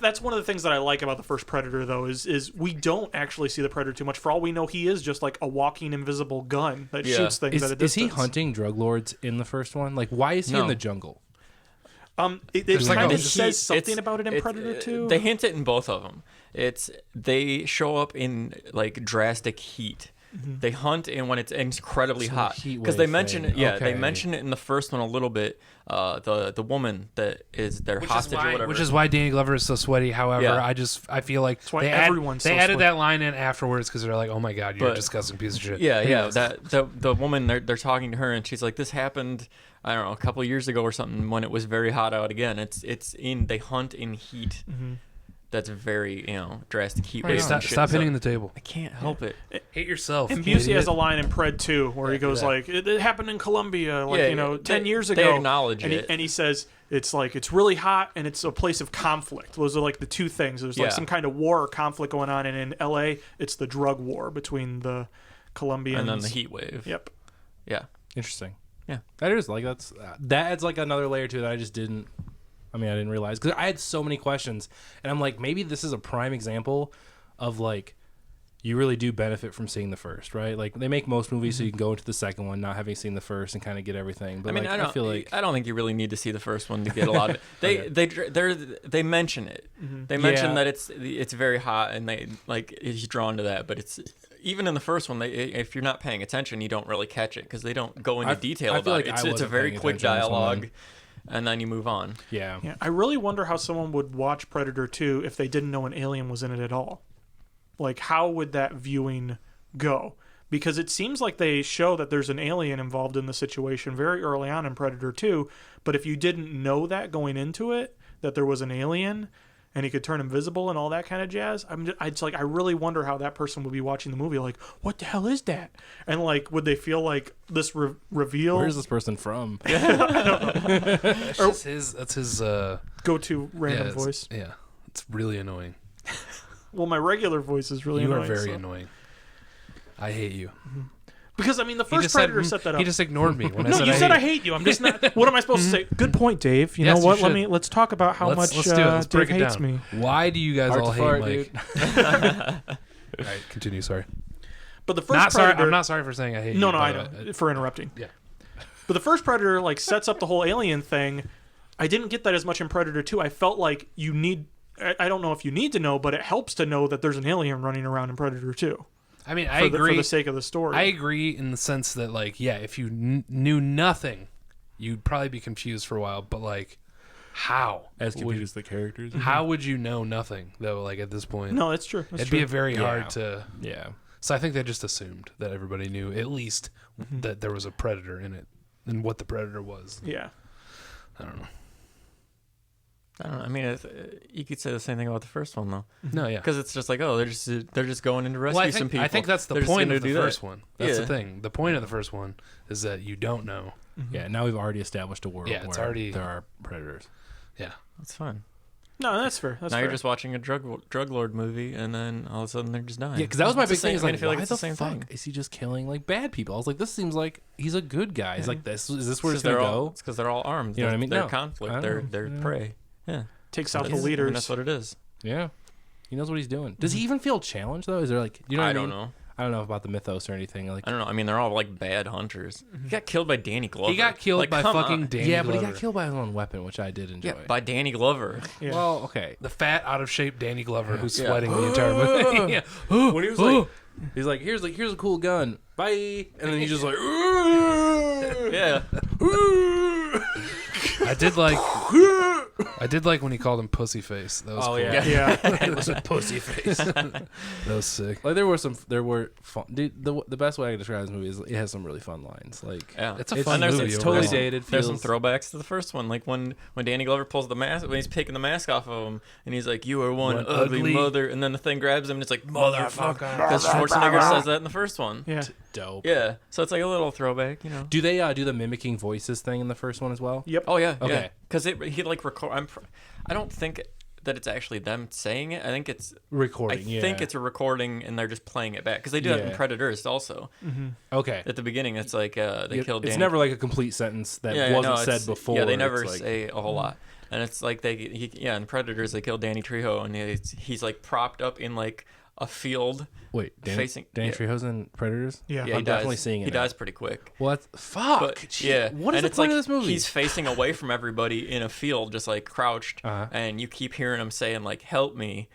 That's one of the things that I like about the first Predator, though, is we don't actually see the Predator too much. For all we know, he is just like a walking invisible gun that shoots things at a distance. Is he hunting drug lords in the first one? Like, why is he in the jungle? It kind of says something about it in Predator 2. They hint it in both of them. They show up in like drastic heat. Mm-hmm. They hunt in when it's incredibly hot because they mention it. Yeah, they mention it in the first one a little bit. The woman that is their hostage or whatever. Which is why Danny Glover is so sweaty. However, I feel like they added that line in afterwards because they're like, oh my god, you're a disgusting piece of shit. Yeah. That the woman they're talking to her and she's like, this happened, I don't know, a couple of years ago or something when it was very hot out again. They hunt in heat. Mm-hmm. That's very, drastic heat wave. Stop hitting the table. I can't help it. Hate yourself. And Busey has a line in Pred 2 where he goes like, it happened in Colombia, 10 years ago. They acknowledge it. And he says, it's like, it's really hot and it's a place of conflict. Those are like the two things. There's like some kind of war or conflict going on. And in L.A., it's the drug war between the Colombians. And then the heat wave. Yep. Yeah. Interesting. Yeah. That is like, that adds like another layer to it that I just didn't. I didn't realize because I had so many questions, and I'm like, maybe this is a prime example of like, you really do benefit from seeing the first, right? Like they make most movies so you can go into the second one not having seen the first and kind of get everything. But I feel like I don't think you really need to see the first one to get a lot of it. They mention it. Mm-hmm. They mention that it's very hot and they like he's drawn to that, but even in the first one, if you're not paying attention, you don't really catch it because they don't go into detail I feel about like it. I It's a wasn't very paying quick attention to this one. dialogue, and then you move on. Yeah. Yeah, I really wonder how someone would watch Predator 2 if they didn't know an alien was in it at all. Like, how would that viewing go? Because it seems like they show that there's an alien involved in the situation very early on in Predator 2, but if you didn't know that going into it, that there was an alien and he could turn invisible and all that kind of jazz, I really wonder how that person would be watching the movie, like, what the hell is that? And like, would they feel like this reveal? Where's this person from? That's his Go-to random it's- voice. Yeah, it's really annoying. Well, my regular voice is really You annoying. are very so- annoying. I hate you. Because I mean, the He first just Predator said, set that up. He just ignored me when I No, said you I said hate I hate you. I'm just not. What am I supposed to say? Good point, Dave. You Yes, know you what? should. Let's talk about how Let's much do it. Let's break Dave it hates down. me. Why do you guys Hard all to hate fart, Mike? dude. All right, continue. Sorry. But the first Not sorry. Predator. I'm not sorry for saying I hate No, you. no, I but, know for interrupting. Yeah. But the first Predator like sets up the whole alien thing. I didn't get that as much in Predator 2. I felt like you need. I don't know if you need to know, but it helps to know that there's an alien running around in Predator 2. I mean, I For agree. the sake of the story. I agree in the sense that, like, yeah, if you knew nothing, you'd probably be confused for a while. But like, how? As confused as the characters. How would you know nothing though? Like at this point, No, that's true. That's it'd true. be very Yeah. hard to. Yeah. So I think they just assumed that everybody knew at least that there was a predator in it and what the predator was. Yeah. I don't know. I don't know. I mean, you could say the same thing about the first one though, No, yeah. because it's just like, oh, they're just going in to rescue Well, some people. I think that's the They're just point gonna of the do that. first one. That's the Yeah. thing. The point of the first one is that you don't know. Yeah. Now we've already established a world Yeah, it's where already- there are predators. Yeah. That's fine. No, that's fair. That's Now fair. you're just watching a drug lord movie, and then all of a sudden they're just dying. Yeah, because that was my It's the big thing. same- Is I mean, like, I feel like why it's the the same fuck thing. is he just killing like bad people? I was like, this seems like he's a good guy. He's like, this is this where it's Because gonna they're all, go? it's because they're all armed. You know what I mean? They're No. conflict. I They're know. they're Yeah. prey. Yeah. Takes out the That's- leaders. I mean, that's what it is. Yeah. He knows what he's doing. Does he even feel challenged though? Is there like, you know? What I I don't mean? know. I don't know about the mythos or anything. Like, I don't know. I mean, they're all like bad hunters. He got killed by Danny Glover. He got killed Like, by come fucking on. Danny yeah, but Glover. he got killed by his own weapon, which I did enjoy. Yeah, by Danny Glover. Yeah. Well, okay. The fat, out of shape Danny Glover who's Yeah. sweating the entire movie. Yeah. When he was like, he's like, here's a cool gun, bye, and then he's just like, Yeah. I did like when he called him pussy face. That was Oh, cool. yeah. Yeah. It was a pussy face. That was sick. like there were fun. Dude, the best way I can describe this movie is it has some really fun lines. Like, Yeah. It's a It's- fun and there's- movie. it's overall. totally dated. There's some feels- throwbacks to the first one, like when Danny Glover pulls the mask, when he's taking the mask off of him, and he's like, "You are one One ugly ugly mother," and then the thing grabs him, and it's like, "Motherfucker," Motherfucker. because Schwarzenegger says that in the first one. Yeah. dope. Yeah, so it's like a little throwback, you know. Do they do the mimicking voices thing in the first one as well? Yep. Oh yeah, Okay. yeah, because he like record. I don't think that it's actually them saying it. I think it's Recording. I think it's a recording, and they're just playing it back because they do that in Yeah. Predators also. okay. At the beginning, it's like they killed. It's Danny. never like a complete sentence that Yeah, wasn't no, said it's- before. Yeah, they never It's like- say a whole lot, and it's like in Predators they killed Danny Trejo, and he's like propped up in like a field. Wait, Danny facing- Danny yeah. Trejo's in Predators? Yeah. Yeah, I'm he definitely dies. seeing it He now. dies pretty quick. What? Fuck. But Gee, yeah, What is and the it's point like of this movie? He's facing away from everybody in a field, just like crouched, Uh-huh. and you keep hearing him saying like, "Help me."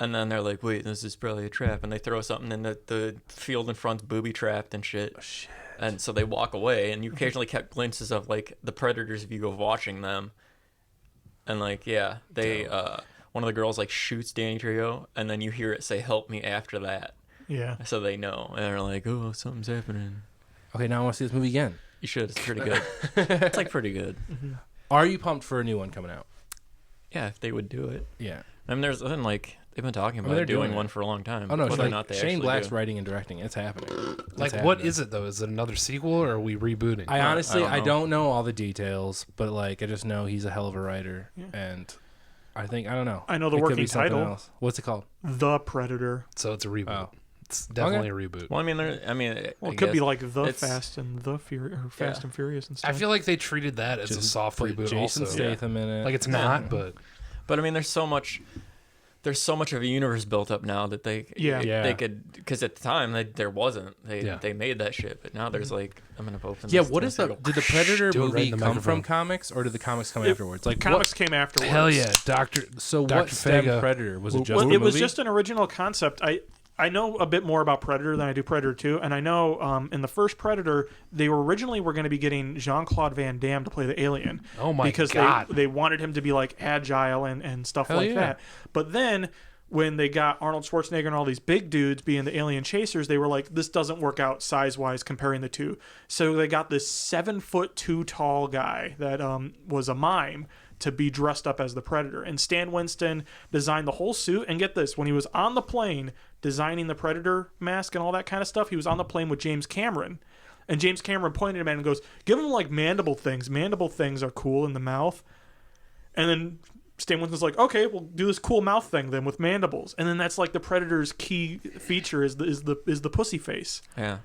And then they're like, "Wait, this is probably a trap," and they throw something in the field in front's booby trapped and shit. Oh, shit. And so they walk away, and you occasionally kept glimpses of like the Predators view of watching them. And like, yeah, they one of the girls like shoots Danny Trejo, and then you hear it say "Help me" after that, Yeah. so they know, and they're like, "Oh, something's happening." Okay, now I want to see this movie again. You should. It's pretty good. It's like pretty good. Are you pumped for a new one coming out? Yeah, if they would do it. Yeah. I mean, there's been like they've been talking about they're doing doing one it. for a long time. Oh no, Whether like, or not they Shane actually Black's do. writing and directing. It's happening. Like, what is it though? Is it another sequel or are we rebooting? I honestly, I I don't don't know all the details, but like, I just know he's a hell of a writer, and I don't know. I know the It could working be something title. else. What's it called? The Predator. So it's a reboot. Oh. It's definitely a reboot. Well, I mean, Well, it could be like The it's- Fast and The Furious, or Fast Yeah. and Furious and stuff. I feel like they treated that as a Just soft put reboot Jason also. Statham in it. Like it's not, but But I mean, there's so much of a universe built up now that they Yeah. they could, because at the time there wasn't Yeah. they made that shit, but now there's like I'm gonna open. Yeah, this what to is see the? go- Did the Predator Do it right movie in the come microphone. from comics, or did the comics come It- afterwards? Like Comics came afterwards. hell yeah, Doctor. So Dr. what stemmed Fega. Predator? Was it just Well, the it was movie? just an original concept. I know a bit more about Predator than I do Predator 2, and I know in the first Predator, they originally were going to be getting Jean-Claude Van Damme to play the alien. Oh my because God. they wanted him to be like agile and stuff Hell like yeah. that. But then when they got Arnold Schwarzenegger and all these big dudes being the alien chasers, they were like, this doesn't work out size-wise comparing the two. So they got this 7'2" tall guy that was a mime to be dressed up as the Predator. And Stan Winston designed the whole suit. And get this, when he was on the plane designing the Predator mask and all that kind of stuff, he was on the plane with James Cameron. And James Cameron pointed at him and goes, give him like mandible things. Mandible things are cool in the mouth. And then Stan Winston's like, okay, we'll do this cool mouth thing then with mandibles. And then that's like the Predator's key feature is the pussy face. Yeah.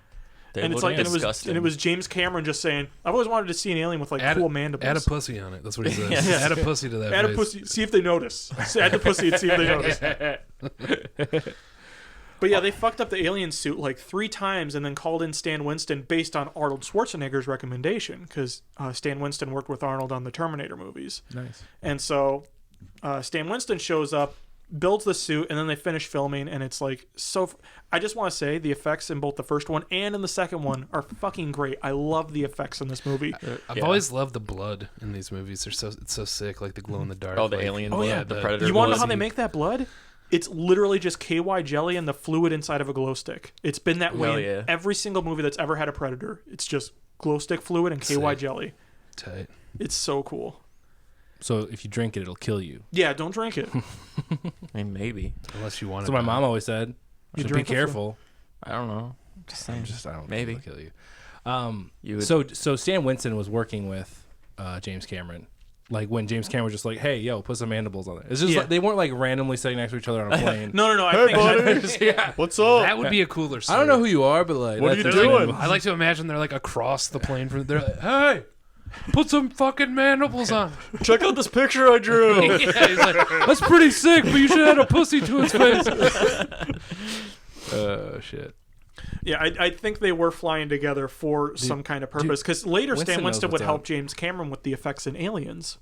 They And it's look like and disgusting. it was James Cameron just saying, I've always wanted to see an alien with like cool mandibles. Add a pussy on it. That's what he says. Yeah. Add a pussy to that Add a face. pussy. See if they notice. Add the pussy and see if they notice. But yeah, they fucked up the alien suit like 3 times and then called in Stan Winston based on Arnold Schwarzenegger's recommendation because Stan Winston worked with Arnold on the Terminator movies. Nice. And so Stan Winston shows up, builds the suit, and then they finish filming, and it's like so. I just want to say the effects in both the first one and in the second one are fucking great. I love the effects in this movie. I've always loved the blood in these movies. It's so sick, like the glow in the dark. Oh, the like, alien Oh, blood, yeah. the Predator You want to know blood. how they make that blood? It's literally just KY jelly and the fluid inside of a glow stick. It's been that way Hell in yeah. every single movie that's ever had a Predator. It's just glow stick fluid and KY Sick. jelly. Tight. It's so cool. So if you drink it, it'll kill you. Yeah, don't drink it. I mean, maybe. Unless you want That's to. what my mom always said. You So be drink the flu- careful. I don't know. Just saying. I don't Maybe. think it'll kill you. You would- So Stan Winston was working with James Cameron. Like when James Cameron was just like, "Hey, yo, put some mandibles on it." It's just Yeah. like they weren't like randomly sitting next to each other on a plane. No. I think yeah. What's up? That would be a cooler scene. I don't know who you are, but like, What are that's- you They're like- doing? I like to imagine they're like across the plane from. They're like, hey, put some fucking mandibles on. Check out this picture I drew. Yeah, he's like, that's pretty sick, but you should have had a pussy to his face. Oh shit. Yeah, I think they were flying together for some kind of purpose. Because later, Winston Stan knows Winston would what's help up. James Cameron with the effects in Aliens.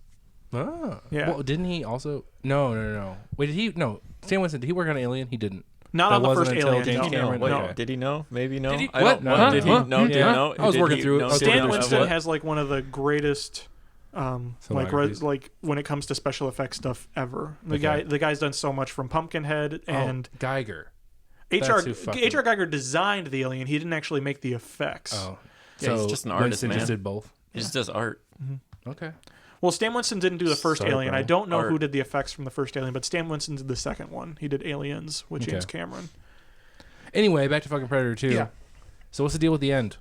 Oh. Yeah. Well, didn't he also? No. Wait, did he? No. Stan Winston. Did he work on Alien? He didn't. Not That on the wasn't first until Alien. James no. Cameron. Wait, Okay. did he know? Maybe no. Did he? I What? don't Huh? know. Did he Huh? know? Did he Yeah. know? I was Did working he through- know? I was Did Stan he know? Winston What? has like one of the greatest, Filmographies. like when it comes to special effects stuff ever. Okay. The guy's done so much from Pumpkinhead and Geiger. HR. That's who fucking- HR Geiger designed the alien. He didn't actually make the effects. Oh. Yeah, he's just an artist, Winston man. just did both. He just does art. Okay. Well, Stan Winston didn't do the first Sorry, Alien. bro. I don't know who Art. did the effects from the first Alien, but Stan Winston did the second one. He did Aliens with James Okay. Cameron. Anyway, back to fucking Predator 2. Yeah. So what's the deal with the end?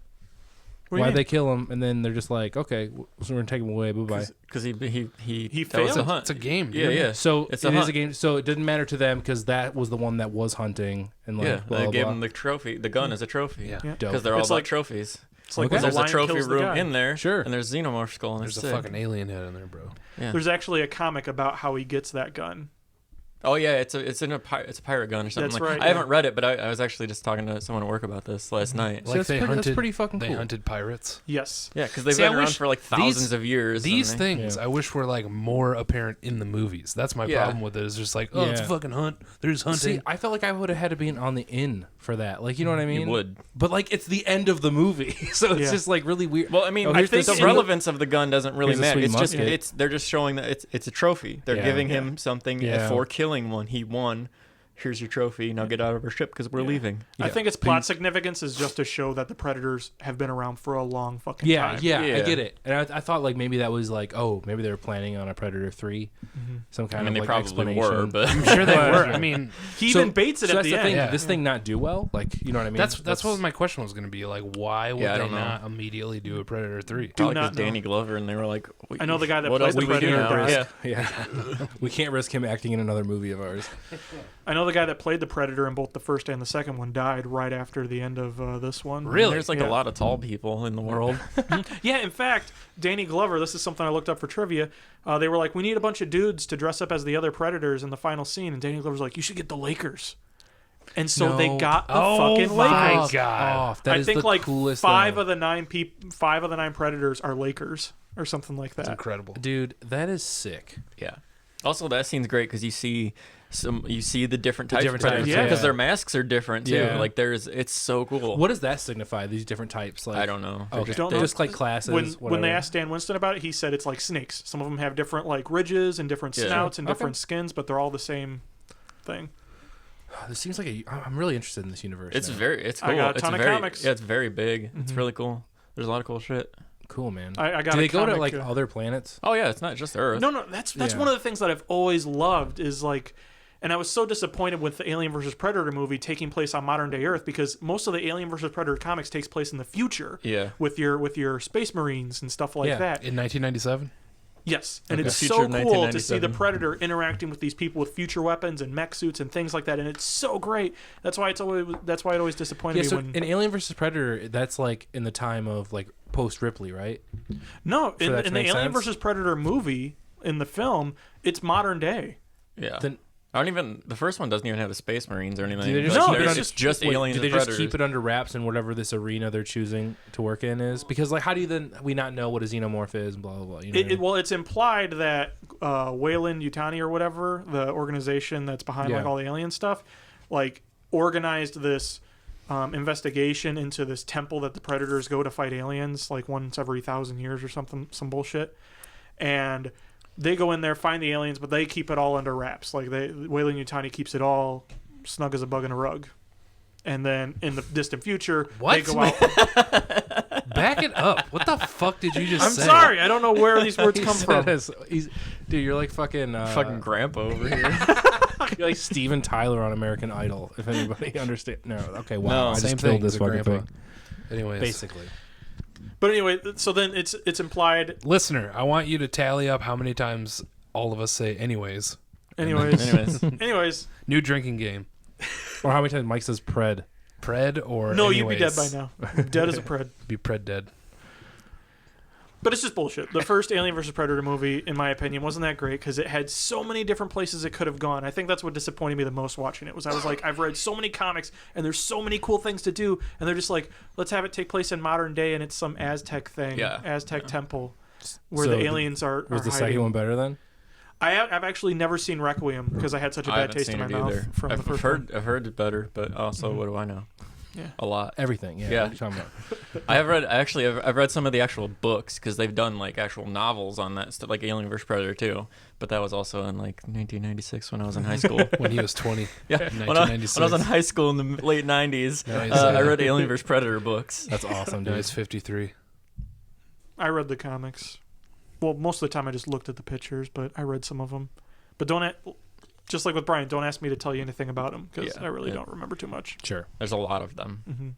What do you Why'd mean? they kill him? And then they're just like, okay, so we're gonna take him away. Bye bye. Because he He that was failed. a hunt. It's a game. Yeah, dude. yeah. So It's it a is hunt. a game. So it didn't matter to them because that was the one that was hunting and like Yeah, blah they blah. gave blah. him the trophy, the gun as a trophy. Yeah. Yeah. Dope. Because they're all It's about like- trophies. It's like Okay. when There's the a lion trophy kills the room guy. in there. Sure. And there's Xenomorph skull, and There's it's a sick. fucking alien head in there, bro. Yeah. There's actually a comic about how he gets that gun. Oh yeah, it's a pirate gun or something. That's like. right, I haven't yeah. read it, but I was actually just talking to someone at work about this last night. So that's pretty fucking They cool. hunted pirates. Yes. Yeah, because they've See, I been around wish for like thousands of years. These and they- things, Yeah. I wish were like more apparent in the movies. That's my Yeah. problem with it. Is just like, oh, it's a Yeah. fucking hunt. There's hunting. See, I felt like I would have had to be on the inn for that. Like, you know what I mean? You would. But like, it's the end of the movie, so it's Yeah. just like really weird. Well, I mean, Oh, I here's think this- the relevance of the gun doesn't really Here's a matter. sweet It's just musket. they're just showing that it's a trophy. They're Yeah. giving him something Yeah. for killing one. He won. Here's your trophy. Now get out of our ship because we're leaving. I Yeah. think its plot significance is just to show that the Predators have been around for a long fucking yeah, time. yeah, I Yeah. get it. And I thought like maybe that was like, oh, maybe they were planning on a Predator 3, some kind I mean, of they like probably explanation. were, but I'm sure they were. I mean, He So- even baits it so at that's the the end. thing. Yeah. Did this thing not do well? Like, you know what I mean? that's what my question was going to be. Like, why would Yeah, I they don't know. not immediately do a Predator 3? probably not because know. Danny Glover, and they were like, I know the guy that what played else the do we do Predator now? died. Yeah. Yeah, we can't risk him acting in another movie of ours. I know the guy that played the Predator in both the first and the second one died right after the end of this one. Really? There's like Yeah. a lot of tall people in the world. Yeah, in fact, Danny Glover, this is something I looked up for trivia. They were like, we need a bunch of dudes to dress up as the other Predators in the final scene. And Danny Glover's like, you should get the Lakers. And so they No. got the Oh fucking my Lakers. God. Off. That I is think the like coolest five thing. of the nine Predators are Lakers or something like It's that. incredible. Dude, that is sick. Yeah. Also, that scene's great because you see the different types different of predators types, because yeah. their masks are different too. Yeah. Like it's so cool. What does that signify? These different types? Like I don't know. Okay. They're Don't they're know. Just like classes. When whatever. they asked Stan Winston about it, he said it's like snakes. Some of them have different like ridges and different Yeah. snouts and Okay. different skins, but they're all the same thing. This seems like I'm really interested in this universe. It's now. it's cool. I got a it's ton of very, comics. Yeah, it's very big. It's Mhm. really cool. There's a lot of cool shit. cool, man. I got. Do a they go to comic, like other planets? Oh yeah, it's not just Earth. No, that's Yeah. one of the things that I've always loved is like, and I was so disappointed with the Alien vs Predator movie taking place on modern day Earth because most of the Alien vs Predator comics takes place in the future. Yeah. With your space marines and stuff like Yeah. that. In 1997. Yes, and Okay. it's Future so of cool to see the 1997. Predator interacting with these people with future weapons and mech suits and things like that, and it's so great. That's why it always disappointed Yeah. me So when in Alien vs Predator, that's like in the time of like post Ripley, right? no in that to the make Alien sense? vs Predator movie in the film it's modern day. Yeah. Then- I don't even. The first one doesn't even have the Space Marines or anything. Do they just No, keep it's it under, just- wait, aliens. do they and just predators. keep it under wraps in whatever this arena they're choosing to work in is? Because like, how do you then we not know what a xenomorph is and blah blah blah? You know what I mean? Well, it's implied that Wayland Yutani or whatever the organization that's behind Yeah. like all the alien stuff, like organized this investigation into this temple that the Predators go to fight aliens like once every 1,000 years or something, some bullshit, and they go in there find the aliens, but they keep it all under wraps. Like Wayland Yutani keeps it all snug as a bug in a rug. And then in the distant future, What? they go out. Back it up. What the fuck did you just I'm say? sorry, I don't know where these words He come said from. he's- dude, you're like fucking Fucking grandpa over here. you're like Steven Tyler on American Idol. If anybody understand, no, okay, wow, No, I Same just thing killed this as a fucking grandpa. thing. Anyways. Basically, But anyway, so then it's implied. Listener, I want you to tally up how many times all of us say anyways. Anyways, anyways, New drinking game. or how many times Mike says "pred"? Pred or no, anyways. you'd be dead by now. Dead as a pred. Be pred dead. But it's just bullshit. The first Alien vs Predator movie, in my opinion, wasn't that great because it had so many different places it could have gone. I think that's what disappointed me the most watching it. I was like, I've read so many comics and there's so many cool things to do, and they're just like, let's have it take place in modern day, and it's some Aztec thing, Yeah. Aztec temple, where So the aliens are. Was the hiding. second one better then? I've actually never seen Requiem because I had such a I bad haven't taste in seen my it mouth either. from the I've first heard one. I've heard it better, but also what do I know? Yeah. A lot. Everything, yeah. Yeah. What are you talking about? I've read some of the actual books because they've done like actual novels on that stuff, like Alien vs Predator too. But that was also in like 1996 when I was in high school. When he was 20. Yeah, In when I 1996. was in high school in the late 90s, Nice. I read Alien vs Predator books. That's awesome, Now dude. he's 53. I read the comics. Well, most of the time I just looked at the pictures, but I read some of them. But just like with Brian, don't ask me to tell you anything about them because Yeah, I really yeah. don't remember too much. Sure. There's a lot of them. Mm-hmm.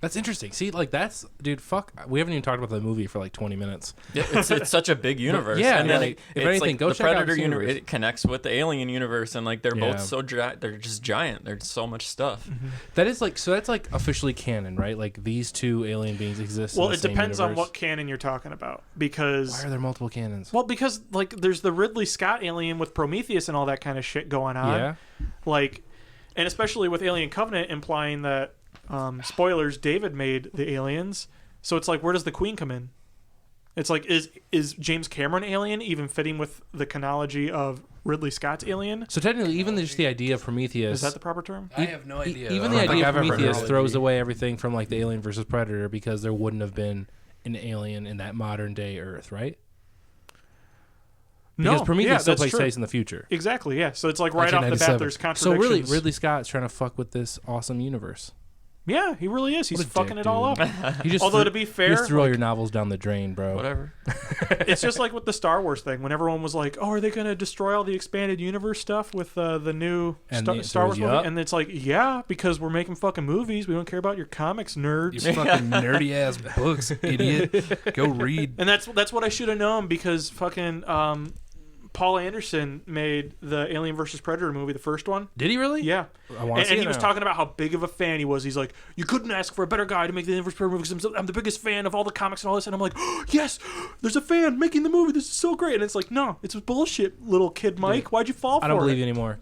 That's interesting. See, like that's, dude. Fuck, we haven't even talked about the movie for like 20 minutes. It's such a big universe. Yeah, and then like, if it's anything, like go the check out Predator this universe. It connects with the Alien universe, and like they're Yeah. both so they're just giant. There's so much stuff. That is like, so that's like officially canon, right? Like these two alien beings exist. Well, in the it same depends on universe. what canon you're talking about because Why are there multiple canons? because like there's the Ridley Scott alien with Prometheus and all that kind of shit going on. Yeah. Like, and especially with Alien Covenant implying that spoilers, David made the aliens. So it's like, where does the Queen come in? It's like, is James Cameron Alien even fitting with the chronology of Ridley Scott's Alien? So technically, even just the idea of Prometheus. Is that the proper term? I have no idea. Even I the don't think idea of I've ever Prometheus heard throws of it. away everything from like the Alien versus Predator because there wouldn't have been an alien in that modern day Earth, right? Because No, Prometheus yeah, still that's takes true. place in the future. Exactly, yeah. So it's like right off the bat, 1997. there's So contradictions. really, Ridley Scott's trying to fuck with this awesome universe. Yeah, he really is. He's What a fucking dick, it all dude. up. He just Although threw, to be he fair, just threw all like, your novels down the drain, bro. Whatever. it's just like with the Star Wars thing. When everyone was like, "Oh, are they going to destroy all the expanded universe stuff with the new And Star, the Star Wars answer is movie?" yup. And it's like, "Yeah, because we're making fucking movies. We don't care about your comics, nerds." You fucking nerdy ass books, idiot. Go read. And that's what I should have known because fucking Paul Anderson made the Alien vs Predator movie, the first one. Did he really? Yeah, I want to see and it he was now. talking about how big of a fan he was. He's like, "You couldn't ask for a better guy to make the Alien vs Predator movie because I'm the biggest fan of all the comics and all this." And I'm like, oh, "Yes, there's a fan making the movie. This is so great." And it's like, "No, it's bullshit, little kid Mike. Why'd you fall for it?" I don't believe you anymore.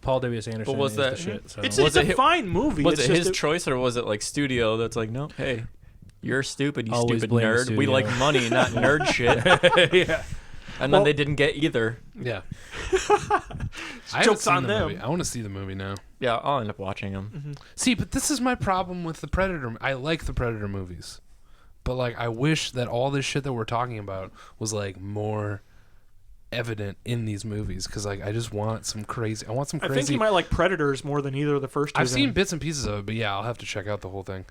Paul W.S. Anderson was is that- the shit. So. It's Was a it hi- fine movie. Was It's it just his choice or was it like studio that's like, no, hey, you're stupid, you Always stupid blame the nerd. We studio. like money, not nerd shit. yeah. And then they didn't get either. Yeah. I haven't Joke's seen on the them. movie. I want to see the movie now. Yeah, I'll end up watching them. See, but this is my problem with the Predator. I like the Predator movies, but like I wish that all this shit that we're talking about was like more evident in these movies, because like I just want some crazy. I want some I crazy. think you might like Predators more than either of the first two. I've seen then. bits and pieces of it, but yeah, I'll have to check out the whole thing.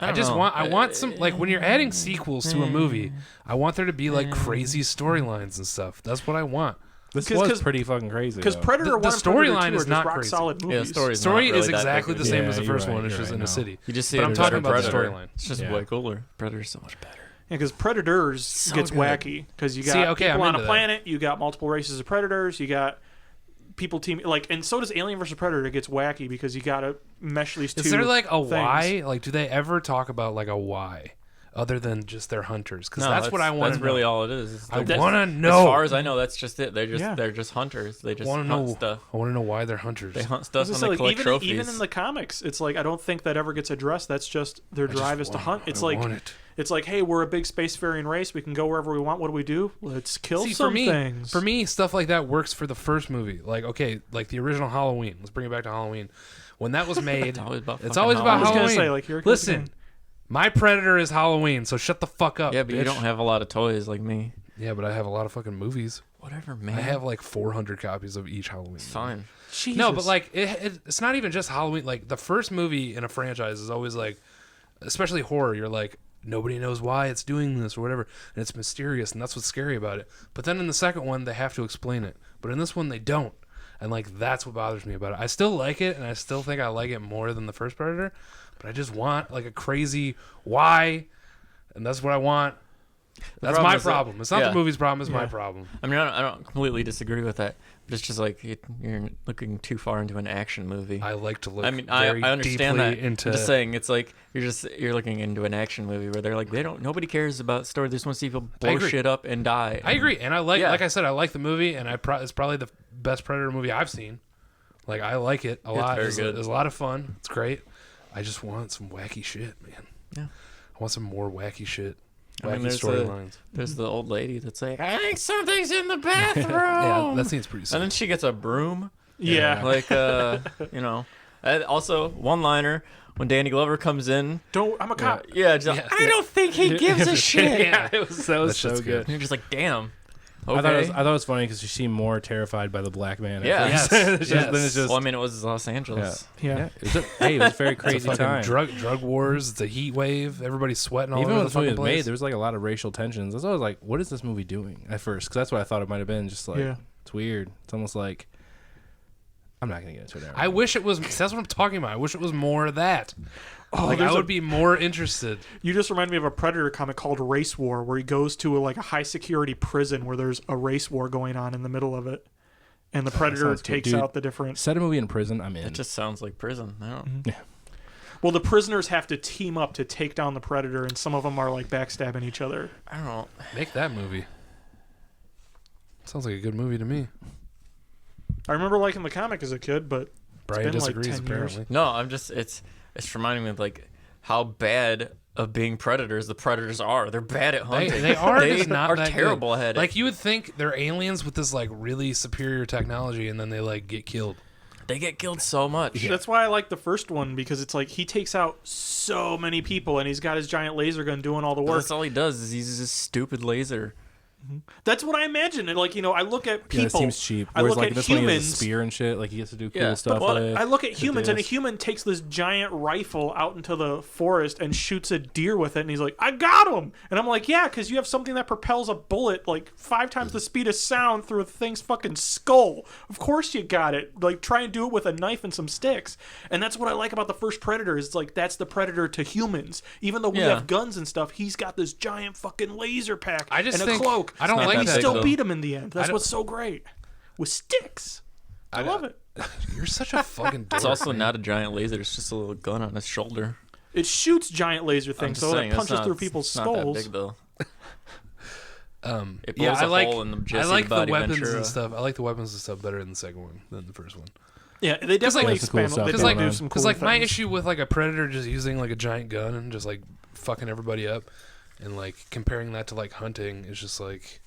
I don't just know. want. I want some like when you're adding sequels to a movie, I want there to be like crazy storylines and stuff. That's what I want. This 'Cause- was pretty fucking crazy. Because though. Predator The 1 and Predator storyline 2 is are just not rock crazy. solid Yeah, movies. story's Story not really is that exactly big the of a same Yeah, as the you're first right, one. It's you're just right, in a no. city. You just see But it I'm as talking a about the Predator. storyline. It's just Yeah. way cooler. Predator's so much better. Yeah, because Predators So gets good. wacky because you got See, okay, people I'm on a into that. planet, you got multiple races of predators, you got people team like, and so does Alien vs Predator. It gets wacky because you got to mesh these two. Is there like a things. why? Like, do they ever talk about like a why, other than just their hunters? Because No, that's what I want. That's really all it is. I They're- want to As know. far as I know, that's just it. Yeah. They're just hunters. They just want to hunt know. stuff. I want to know why they're hunters. They hunt I stuff was and gonna they say, collect like, trophies. even in the comics, it's like I don't think that ever gets addressed. That's just their I just drive is to want hunt. it. It's I like want it. it's like, hey, we're a big spacefaring race. We can go wherever we want. What do? Let's kill See, some for me, things. for me, stuff like that works for the first movie. Like, okay, like the original Halloween. Let's bring it back to Halloween. When that was made, It's always about it's fucking always I about was Halloween. gonna say, like, here it comes Listen, again. my Predator is Halloween, so shut the fuck up. Yeah, but you bitch. don't have a lot of toys like me. Yeah, but I have a lot of fucking movies. Whatever, man. I have like 400 copies of each Halloween. It's fine. No, but like it's not even just Halloween. Like the first movie in a franchise is always like, especially horror. You're like, nobody knows why it's doing this or whatever, and it's mysterious, and that's what's scary about it. But then in the second one, they have to explain it. But in this one, they don't, and like that's what bothers me about it. I still like it, and I still think I like it more than the first Predator. But I just want like a crazy why, and that's what I want. That's problem my is that- problem. It's not yeah. the movie's problem. It's my Yeah. problem. I mean, I don't completely disagree with that. But it's just like you're looking too far into an action movie. I like to look. I mean, very I understand deeply that. Into I'm just saying, it's like you're looking into an action movie where they're like nobody cares about story. They just want to see people blow agree. shit up and die. I agree, and I like, Yeah. like I said, I like the movie, and it's probably the best Predator movie I've seen. Like I like it a lot. very It's good. a lot of fun. It's great. I just want some wacky shit, man. Yeah. I want some more wacky shit. I mean, Wacky there's storylines. There's the old lady that's like, I think something's in the bathroom. Yeah, that seems pretty And sick. then she gets a broom. yeah, Like, you know. Also, one liner when Danny Glover comes in. don't. I'm a cop. Yeah, just like, Yeah. I don't think he gives a shit. yeah, that was That so shit's good. And you're just like, damn. I Okay. thought it was funny because she seemed more terrified by the black man. At Yeah. first. Yes. It's just- Then it's just Well, I mean, it was Los Angeles. Yeah. it was a very It's a crazy fucking time. drug wars. It's a heat wave. Everybody's sweating all Even over when the this movie fucking was made, place. there was like a lot of racial tensions. I was always like, "What is this movie doing?" At first, because that's what I thought it might have been. Just like, Yeah. it's weird. It's almost like I'm not gonna get into it. Now. I wish it was. That's what I'm talking about. I wish it was more of that. Oh, Like I there's would be more interested. You just remind me of a Predator comic called Race War, where he goes to like a high security prison where there's a race war going on in the middle of it, and the Predator sounds good. takes Dude. out the different. Set a movie in prison. I'm in. It just sounds like prison. I don't. Well, the prisoners have to team up to take down the Predator, and some of them are like backstabbing each other. I don't know. Make that movie. Sounds like a good movie to me. I remember liking the comic as a kid, but Brian been like disagrees 10 years. apparently. No, I'm just. It's reminding me of like how bad of being predators the predators are. They're bad at hunting. They are They just not are that terrible good. at it. Like you would think they're aliens with this like really superior technology, and then they like get killed. They get killed so much. that's why I like the first one, because it's like he takes out so many people, and he's got his giant laser gun doing all the But work. that's all he does is he uses this stupid laser. That's what I imagine. And like, I look at people. Yeah, it seems cheap. I Whereas look like at this one, he has a humans. spear and shit. Like he gets to do cool Yeah, stuff. Well, with it. I look at humans, and a this. human takes this giant rifle out into the forest and shoots a deer with it, and he's like, I got him! And I'm like, yeah, because you have something that propels a bullet like 5 times the speed of sound through a thing's fucking skull. Of course you got it. Like, try and do it with a knife and some sticks. And that's what I like about the first Predator, is it's like, that's the Predator to humans. Even though we Yeah. have guns and stuff, he's got this giant fucking laser pack I just and a think- cloak. I don't and like we that, still though. beat him in the end. That's don't- what's so great. With sticks. I love it. You're such a fucking dork. It's also man. not a giant laser. It's just a little gun on his shoulder. It shoots giant laser I'm things, just so saying, it punches it's not, through people's it's skulls. Not that big though. It blows Yeah, I a like hole in the I Jesse like the Body weapons Ventura. and stuff. I like the weapons and stuff better in the second one than the first one. Yeah, they definitely That's the cool expand. stuff They Because going do like, some cool because like my things. issue with like a predator just using like a giant gun and just like fucking everybody up, and like comparing that to like hunting is just like,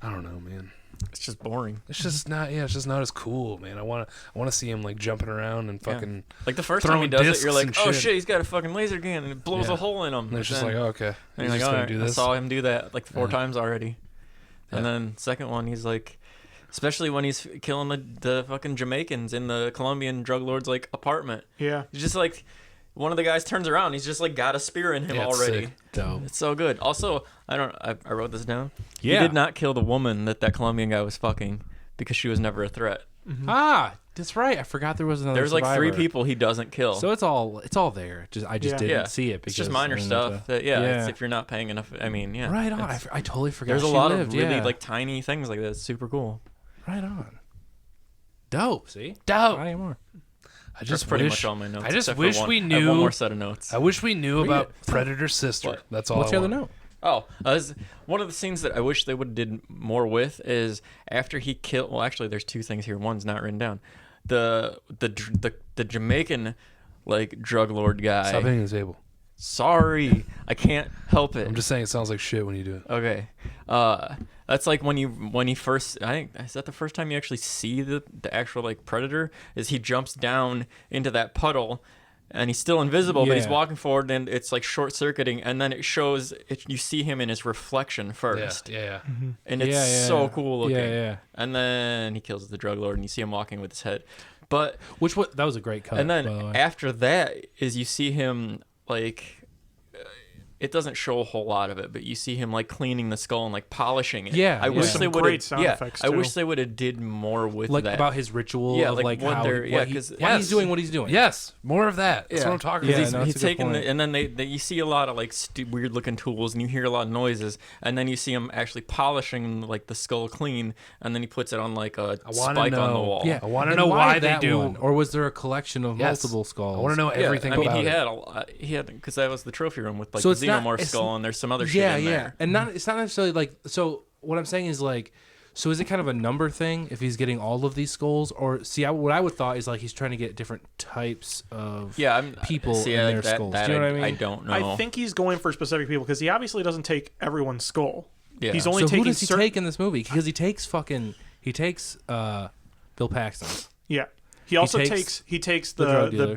I don't know, man. It's just boring. It's just not. Yeah, it's just not as cool, man. I want to see him like jumping around and fucking. Like the first time he throwing does it, discs you're like, and oh shit. shit, he's got a fucking laser gun and it blows Yeah. a hole in him. And it's just then- like, oh, okay. and He's you're just like, gonna alright, do I this. saw him do that like 4 Yeah. times already. And then second one, he's like, especially when he's killing the fucking Jamaicans in the Colombian drug lord's like apartment. Yeah. He's just like, one of the guys turns around, he's just like got a spear in him Yeah, it's already. sick. Dope. It's so good. Also, I wrote this down. Yeah. He did not kill the woman that Colombian guy was fucking because she was never a threat. Ah, that's right. I forgot there was another. There's like 3 survivor. people he doesn't kill. So it's all there. I just Yeah. didn't yeah, see it. it's Because just minor I didn't stuff. know That Yeah. It's, if you're not paying enough. I mean, yeah. Right on. it's- I totally forgot. There's a she lot lived. of really yeah. like tiny things like that. It's super cool. Right on. Dope. See. Dope. Not anymore. I That's just pretty wish. much all my notes. I just except for wish one. we I have knew. one more set of notes. I wish we knew Read about it. Predator's sister. What? That's all. What's I your other want. note? Oh, one of the scenes that I wish they would have did more with is after he killed. Well, actually, there's 2 things here. One's not written down. The Jamaican like drug lord guy. Stop hitting the table. Sorry, I can't help it. I'm just saying it sounds like shit when you do it. Okay. That's like when he first, I think, is that the first time you actually see the actual like predator? Is he jumps down into that puddle and he's still invisible, but he's Yeah. walking forward and it's like short circuiting, and then it shows you see him in his reflection first. Yeah. And it's Yeah, so cool looking. Yeah. And then he kills the drug lord and you see him walking with his head. But That was a great cut. and by then the way. after that is you see him like it doesn't show a whole lot of it, but you see him like cleaning the skull and like polishing it. Yeah, I yeah. wish Some they would great have. sound Yeah, effects, I too. wish they would have did more with like that. about his ritual Yeah, of like like what how they're- yeah, 'cause- why he's Yes. doing what he's doing. Yes. More of that. That's Yeah. what I'm talking Yeah, about. he's, no, that's he's a good taking point. and then they you see a lot of like weird looking tools and you hear a lot of noises, and then you see him actually polishing like the skull clean, and then he puts it on like a I wanna spike on the know. wall. Yeah, I wanna and know why they that do- one? Or was there a collection of Yes. multiple skulls? I want to know Yeah, everything I mean, about he it. had a lot. He had because that was the trophy room with like So the it's not- xenomorph it's- skull, and there's some other shit Yeah, in yeah, there. and it's not necessarily like. So what I'm saying is like, so is it kind of a number thing if he's getting all of these skulls, or see, what I would thought is like he's trying to get different types of Yeah, I'm people see, in their that, skulls. That Do you know what I mean? I don't know. I think he's going for specific people because he obviously doesn't take everyone's skull. Yeah. He's only So taking who does he certain. take in this movie? Because he takes Bill Paxton's. Yeah. He also takes takes the drug the dealer.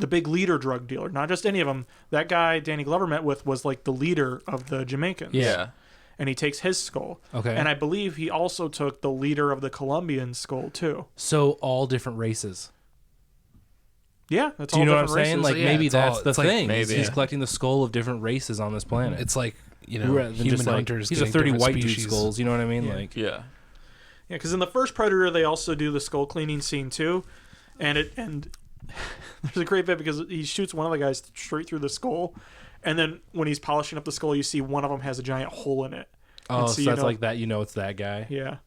big leader drug dealer. Not just any of them. That guy Danny Glover met with was like the leader of the Jamaicans. Yeah. And he takes his skull. Okay. And I believe he also took the leader of the Colombian skull too. So all different races. Yeah, that's Do you all know what I'm different saying? races. Like So, yeah, maybe it's all- that's the it's like- thing. maybe. He's collecting the skull of different races on this planet. It's like, Rather than human just like hunters. these are getting 30 different white species. dude skulls. You know what I mean? Yeah. Like Yeah. Yeah, because in the first Predator, they also do the skull cleaning scene too, and there's a great bit because he shoots one of the guys straight through the skull, and then when he's polishing up the skull, you see one of them has a giant hole in it. oh, And so you that's know- like that. You know, it's that guy. Yeah,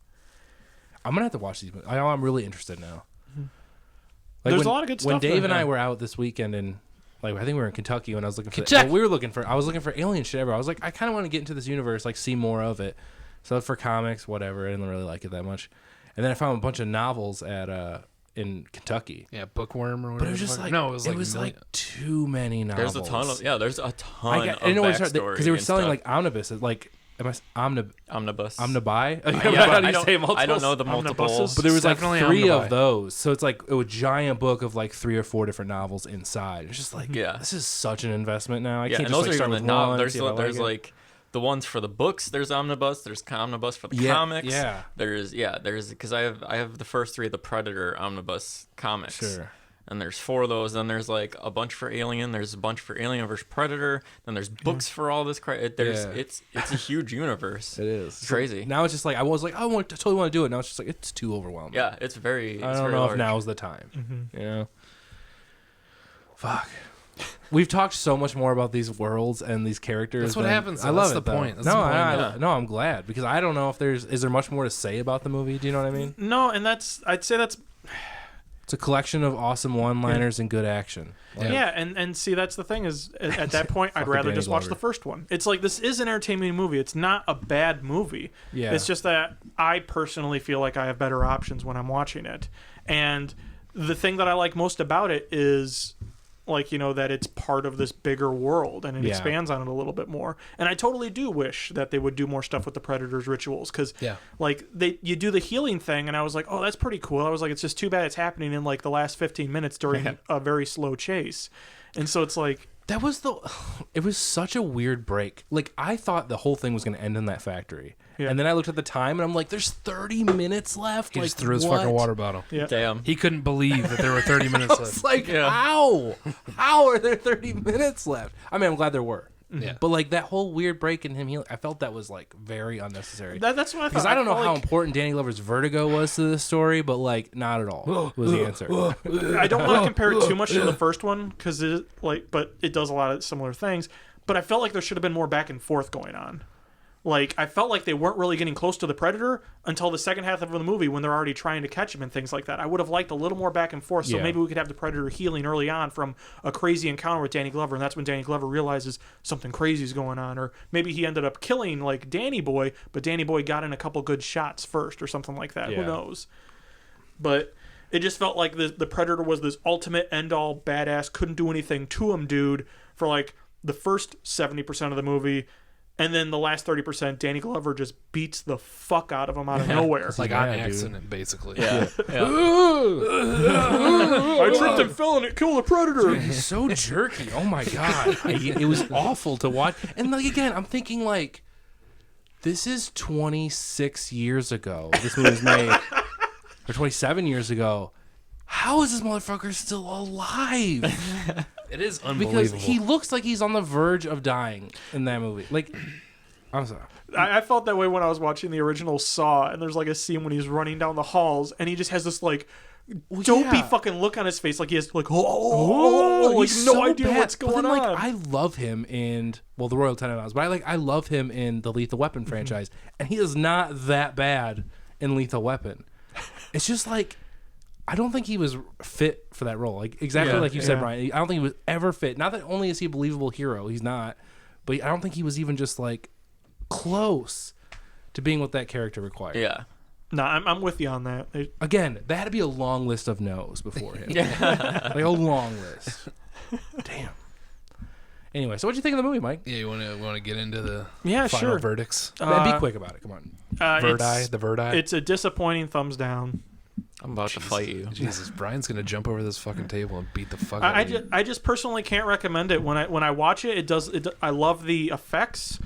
I'm gonna have to watch these. I'm really interested now. Like There's when, a lot of good When stuff Dave there, and I yeah. were out this weekend, and like I think we were in Kentucky when I was looking for. Kentucky. I was looking for alien shit ever. I was like, I kind of want to get into this universe, like see more of it. So for comics, whatever, I didn't really like it that much. And then I found a bunch of novels at in Kentucky. Yeah, bookworm or whatever. But it was the just fuck- like no, it was like too many novels. There's a ton of there's a ton I of didn't know backstory because they were and selling stuff. like omnibuses, like omnibus. omnibuy. Yeah, How do I you don't- say I don't multiples? know the multiples. Omnibuses? But there was like Definitely 3 omnibuy. of those, so it's like a giant book of like 3 or 4 different novels inside. It's just like, Yeah. this is such an investment now. I Yeah, can't and just those like are start even with the one. There's see if I there's it. like the ones for the books. There's omnibus. There's omnibus for the Yeah, comics. yeah. There's because I have the first 3 of the Predator omnibus comics. Sure. And there's 4 of those. Then there's like a bunch for Alien. There's a bunch for Alien vs Predator. Then there's books for all this. There's Yeah. it's a huge universe. It is It's crazy. Now it's just like I was like I totally want to do it. Now it's just like it's too overwhelming. Yeah, it's very. I it's don't very know large. if now is the time. You know. Fuck. We've talked so much more about these worlds and these characters. That's what than- happens, I though. love That's it, the though. point. That's no, the point, yeah. no, I'm glad because I don't know if is there much more to say about the movie. Do you know what I mean? no, and I'd say that's It's a collection of awesome one-liners and good action. Like, yeah, and see that's the thing is at that point I'd Fucking rather Danny just watch Glover. the first one. It's like this is an entertaining movie. It's not a bad movie. Yeah. It's just that I personally feel like I have better options when I'm watching it. And the thing that I like most about it is like, you know, that it's part of this bigger world and it Yeah. expands on it a little bit more. And I totally do wish that they would do more stuff with the Predator's rituals, because like you do the healing thing, and I was like, oh, that's pretty cool. I was like, it's just too bad it's happening in like the last 15 minutes during a very slow chase. And so it's like, That was it was such a weird break. Like, I thought the whole thing was going to end in that factory. Yeah. And then I looked at the time and I'm like, there's 30 minutes left. He like, just threw his what? fucking water bottle. yeah. Damn. He couldn't believe that there were 30 minutes I was left. like, how? How are there 30 minutes left? I mean, I'm glad there were. Yeah. But like that whole weird break in him healing, I felt that was like very unnecessary. That's what I thought. Because I don't know felt how like- important Danny Glover's vertigo was to this story, but like not at all was the answer. I don't want to compare it too much to the first one, because but it does a lot of similar things. But I felt like there should have been more back and forth going on. Like, I felt like they weren't really getting close to the Predator until the second half of the movie, when they're already trying to catch him and things like that. I would have liked a little more back and forth, so Yeah. maybe we could have the Predator healing early on from a crazy encounter with Danny Glover, and that's when Danny Glover realizes something crazy is going on. Or maybe he ended up killing, like, Danny Boy, but Danny Boy got in a couple good shots first or something like that. Who Yeah. knows? But it just felt like the Predator was this ultimate end-all badass, couldn't do anything to him dude for, like, the first 70% of the movie. And then the last 30%, Danny Glover just beats the fuck out of him out of nowhere. It's like Yeah, on dude. accident, basically. Yeah. yeah. I tripped and fell and it killed the Predator. He's so jerky. Oh my god, it was awful to watch. And like again, I'm thinking like, this is 26 years ago. This movie was made, or 27 years ago. How is this motherfucker still alive? It is Because unbelievable. he looks like he's on the verge of dying in that movie. Like, I'm sorry. I felt that way when I was watching the original Saw, and there's like a scene when he's running down the halls, and he just has this like dopey yeah. fucking look on his face, like he has like like he's no so idea bad. what's But going then, on. like, I love him in the Royal Tenenbaums, but I love him in the Lethal Weapon franchise, and he is not that bad in Lethal Weapon. It's just like, I don't think he was fit for that role. Like exactly Yeah, like you said, yeah. Brian. I don't think he was ever fit. Not that only is he a believable hero, he's not, but I don't think he was even just like close to being what that character required. Yeah. No, I'm with you on that. Again, that had to be a long list of no's before him. Yeah. Like a long list. Damn. Anyway, so what'd you think of the movie, Mike? Yeah, you want to get into the Yeah, final sure. verdicts? Be quick about it. Come on. Verdi, the Verdi. It's a disappointing thumbs down. I'm about to fight you. Jesus, Brian's gonna jump over this fucking table and beat the fuck out of you. I just personally can't recommend it. When I watch it, I love the effects.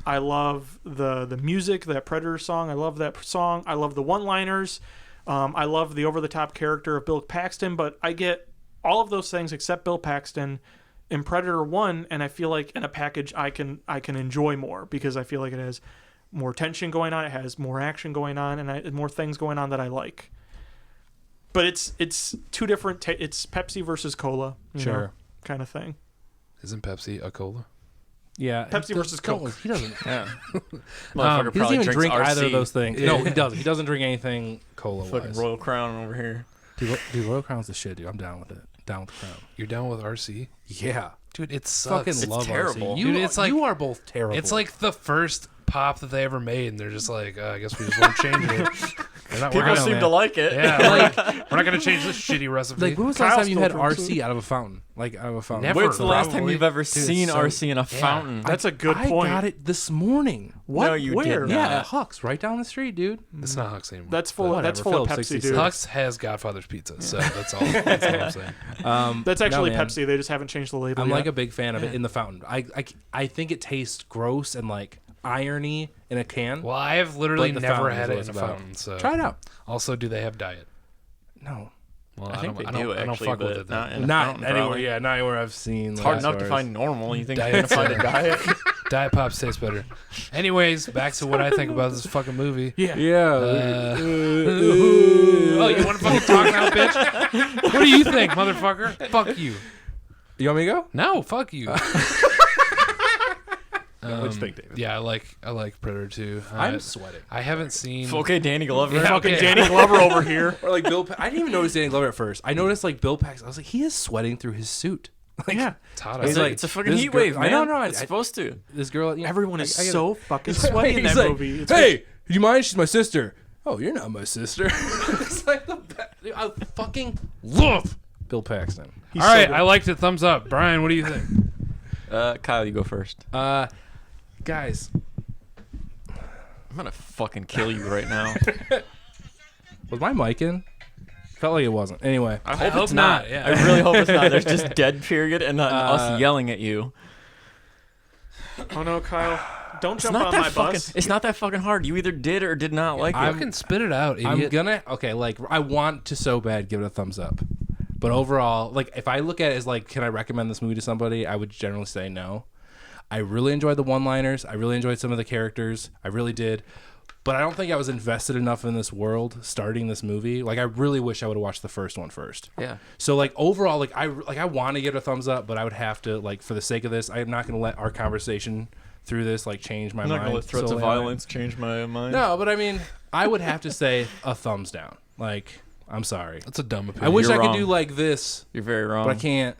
I love the music, that Predator song. I love that song. I love the one-liners. I love the over-the-top character of Bill Paxton. But I get all of those things except Bill Paxton in Predator 1, and I feel like in a package I can enjoy more, because I feel like it has more tension going on. It has more action going on, and more things going on that I like. But it's two different. It's Pepsi versus Cola, Sure. kind of thing. Isn't Pepsi a cola? Yeah. Pepsi versus Coke. He doesn't. Yeah. He Motherfucker doesn't probably even drinks drink RC. either of those things. No, he doesn't. He doesn't drink anything cola Fucking wise. Royal Crown over here. Dude, Royal Crown's the shit, dude. I'm down with it. Down with the Crown. You're down with RC? Yeah. Dude, it sucks. Fucking love terrible. RC. You, Dude, it's like- you are both terrible. It's like the first pop that they ever made, and they're just like, I guess we just won't change it. They're not People working on seem that. to like it. Yeah, we're not gonna change this shitty recipe. Like, when was the last Kyle time you still had drinks RC out of a fountain? Like, out of a fountain. Never. When's the last time Probably. you've ever Dude, seen so- RC in a fountain? That's a good point. I got it this morning. What? No, you Where? did Yeah, not. at Huck's, right down the street, dude. it's not Huck's anymore. That's full. Whatever, That's full of Phillips Pepsi, 66. dude. Huck's has Godfather's Pizza, so that's all. That's all I'm saying. That's actually no, man. Pepsi. They just haven't changed the label. I'm yet. like a big fan of it in the fountain. I think it tastes gross and like irony in a can. Well, I have literally But the never fountain had is it what in a it's about. fountain. So Try it out. Also, do they have diet? No. Well, I think they I do don't actually, fuck with but it. Then. not in a Not fountain, anywhere. probably. Yeah, not anywhere I've seen. It's hard enough to find normal. You think you're Diet gonna find a diet? Diet Pops taste better. Anyways, back to what I think about this fucking movie. Yeah. Yeah. Oh, you want to fucking talk now, bitch? What do you think, motherfucker? Fuck you. You want me to go? No, fuck you. What'd you think, David? Yeah, I like Predator 2. I'm sweating. I haven't seen. Okay, Danny Glover. Yeah, Fucking okay. Danny Glover over here. Or like Bill. I didn't even notice Danny Glover at first. I noticed like Bill Paxton. I was like, he is sweating through his suit. Like, Yeah. It's hot He's outside. like, It's a fucking this heat girl- wave, I man. know, no, It's supposed to. This girl. You know, Everyone is I get it. so fucking sweaty in He's that like, movie. It's hey, do you mind? She's my sister. Oh, you're not my sister. It's like the best. I fucking love Bill Paxton. He's All so right, good. I liked it. Thumbs up. Brian, what do you think? Kyle, you go first. Guys, I'm gonna fucking kill you right now. was my mic in? Felt like it wasn't. Anyway, I hope hope it's not. not, yeah. I really hope it's not. There's just dead period and then us yelling at you. Oh no, Kyle! Don't It's jump not on that my fucking. bus. It's not that fucking hard. You either did or did not like I it. can spit it out, I'm idiot. gonna like I want to so bad give it a thumbs up, but overall, like if I look at it as like, can I recommend this movie to somebody? I would generally say no. I really enjoyed the one-liners. I really enjoyed some of the characters. I really did. But I don't think I was invested enough in this world starting this movie. Like I really wish I would have watched the first one first. Yeah. So like overall, like I want to give it a thumbs up, but I would have to, like, for the sake of this, I am not going to let our conversation through this like change my I'm not mind. gonna let threats of solely on it. violence change my mind. No, but I mean, I would have to say a thumbs down. Like, I'm sorry. That's a dumb I opinion. wish You're I could wrong. do like this, You're very wrong. but I can't.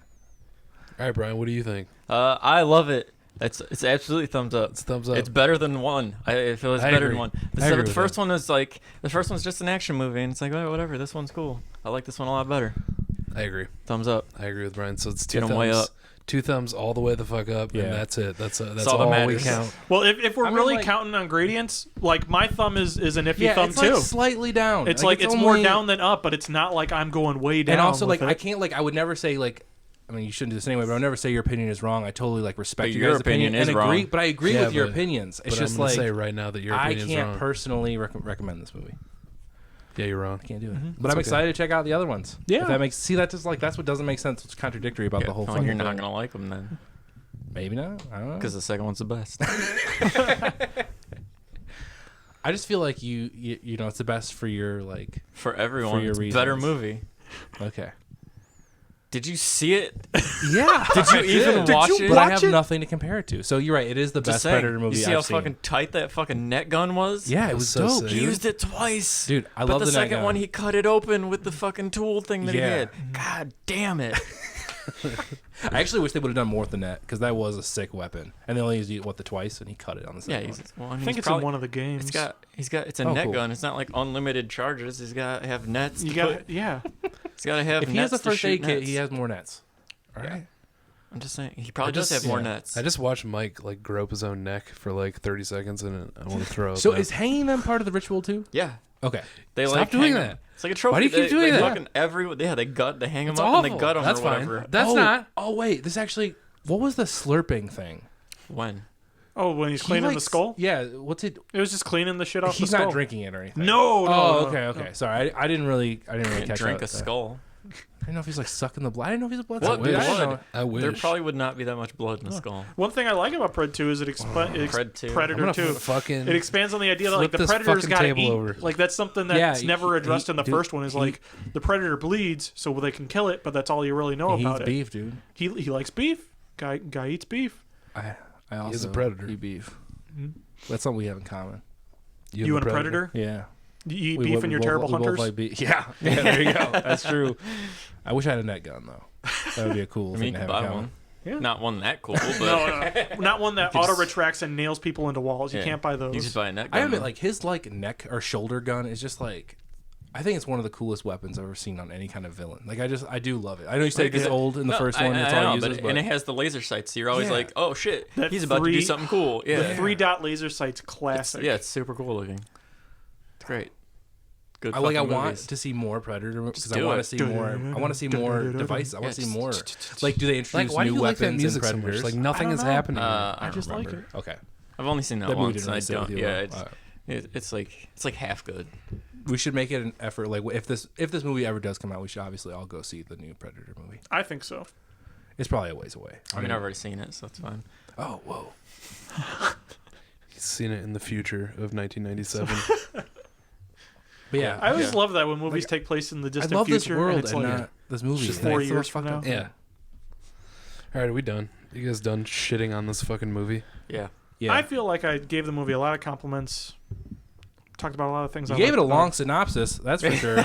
All right, Brian, what do you think? I love it. It's absolutely thumbs up. It's thumbs up. It's better than one. I feel it's I better agree. than one. I agree The with first that. one is like the first one's just an action movie, and it's like, oh, whatever. This one's cool. I like this one a lot better. I agree. Thumbs up. I agree with Brian. So it's two Get 'em thumbs. way up. Two thumbs all the way the fuck up, Yeah. and that's it. That's all that all we matters. count. Well, if we're I mean, really like- counting on gradients, like my thumb is a nifty Yeah, thumb it's too. like slightly down. It's like it's more only- down than up, but it's not like I'm going way down. And also, like, with I it. can't, like, I would never say, like, I mean, you shouldn't do this anyway, but I would never say your opinion is wrong. I totally, like, respect But you your guys' opinion is and agree, wrong. but I agree Yeah, with your but- opinions. It's But just I'm gonna like, say right now that your I opinion's can't wrong. personally recommend this movie. Yeah, you're wrong. I can't do it. But That's I'm okay. excited to check out the other ones. Yeah. If that makes, see, that just, like, that's what doesn't make sense. It's contradictory about Yeah, the whole well, fucking you're not thing. gonna like them then, Maybe not. I don't know. because the second one's the best. I just feel like you know, it's the best for your, like, For everyone, your it's a better reasons. movie. okay. Did you see it? Yeah. Did you even watch it? But I watch have it? nothing to compare it to. So you're right. It is the Just best saying. Predator movie You see I've how seen. fucking tight that fucking net gun was? Yeah, it It was was so dope. sick. He used it twice. Dude, I but love the the net second gun. one, he cut it open with the fucking tool thing that Yeah. he had. God damn it. I actually wish they would have done more with the net because that was a sick weapon, and they only used it twice, and he cut it on the Yeah, second he's, one. well, I think it's in one of the games. It's a Oh, net cool. gun. It's not like unlimited charges. He's got to have nets. You to got put, yeah. he's got to have If he nets has a to first shoot aid kit, nets. he has more nets. All right. I'm just saying. He probably does have more nets. I just watched Mike like grope his own neck for like 30 seconds, and I want to throw up. So now. is hanging them part of the ritual too? Yeah. Okay. They Stop like doing hang that. them. It's like a trophy. Why do you keep They- doing they that? fucking they hang them It's up awful. and they gut them That's or fine. whatever. That's oh, not. Oh wait, this actually. What was the slurping thing? When? Oh, when he's He cleaning the likes- skull. Yeah. What's it? It was just cleaning the shit off He's the skull. not drinking it or anything. No, no. Oh, no, okay, no. okay. Sorry, I didn't really Can't catch drink that. a skull. I didn't know if he's like sucking the blood. I didn't know if he's a blood. What? sucker. Dude, I didn't would. know. I wish. There probably would not be that much blood in a skull. One thing I like about Pred 2 is it Pred 2. I'm Predator gonna 2. fucking. It expands on the idea that like Flip the this predator's fucking got to table eat. over. Like that's something Yeah, that's never addressed in the dude, first one. Is like the predator bleeds, so they can kill it, but that's all you really know He about eats it. beef, dude. He likes beef. Guy eats beef. I also is a predator. eat beef. Mm-hmm. That's something we have in common. You and a predator. Yeah. You eat We beef both- and you're we both- terrible we both hunters. like beef. Yeah, there you go. That's true. I wish I had a net gun though. That would be a cool I mean, thing you to could have in buy common. one. Yeah. Not one that cool, but No, not one that auto retracts and nails people into walls. You Yeah. can't buy you those. just buy a net gun. I admit, like his like neck or shoulder gun is just like, I think it's one of the coolest weapons I've ever seen on any kind of villain. Like I do love it. I know you said Like, it's it- old in the no, first one. It's I all know, he uses, but and it has the laser sights, so you're always Yeah. like, oh shit, That he's about to do three- something cool. Yeah, The 3-dot laser sight's classic. yeah, it's super cool looking. It's great. Good. I like. I fucking want movies. to see more Predator because I do want it. to see more. I want to see more devices. I want to see more. Like, do they introduce Like, why do new you like weapons that and music so Predators? much? Like nothing I don't is know. happening. I I just like remember. it. Okay, I've only seen that, that movie once. didn't And I really sit don't. with you Yeah, well. it's, Alright. it's like half good. We should make it an effort. Like, if this movie ever does come out, we should obviously all go see the new Predator movie. I think so. It's probably a ways away. I mean, I've already seen it, so it's fine. Oh, whoa. He's seen it in the future of 1997. But yeah, I always Yeah. love that when movies take place in the I distant love this future. world and it's and like, not this movie. just And 4 it's the years most from fucked up now. yeah. All right, are we done? You guys done shitting on this fucking movie? Yeah. Yeah. I feel like I gave the movie a lot of compliments. Talked about a lot of things. You I gave it liked a about long synopsis, that's for sure.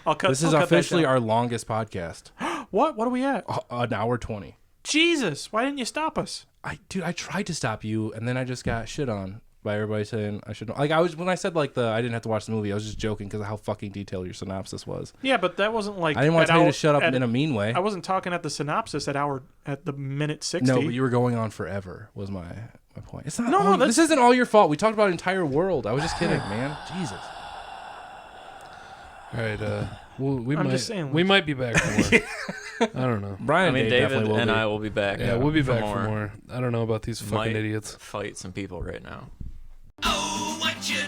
I'll cut. This is I'll cut that officially down. our longest podcast. What? What are we at? An hour 20. Jesus! Why didn't you stop us? Dude, I tried to stop you, and then I just got shit on by everybody saying I should know. Like I was when I said like I didn't have to watch the movie. I was just joking because of how fucking detailed your synopsis was. Yeah, but that wasn't like I didn't want to tell you to shut up in a mean way. I wasn't talking at the synopsis at the minute 60. No, but you were going on forever. Was my point. It's not. No, all, no, this isn't all your fault. We talked about an entire world. I was just kidding, man. Jesus. All right, we I'm might just saying, we like- might be back for more. I don't know. Brian, I mean, and Dave David definitely will and be. I will be back. Yeah, we'll be for back for more. I don't know about these fucking Might idiots. Fight some people right now. Oh, what you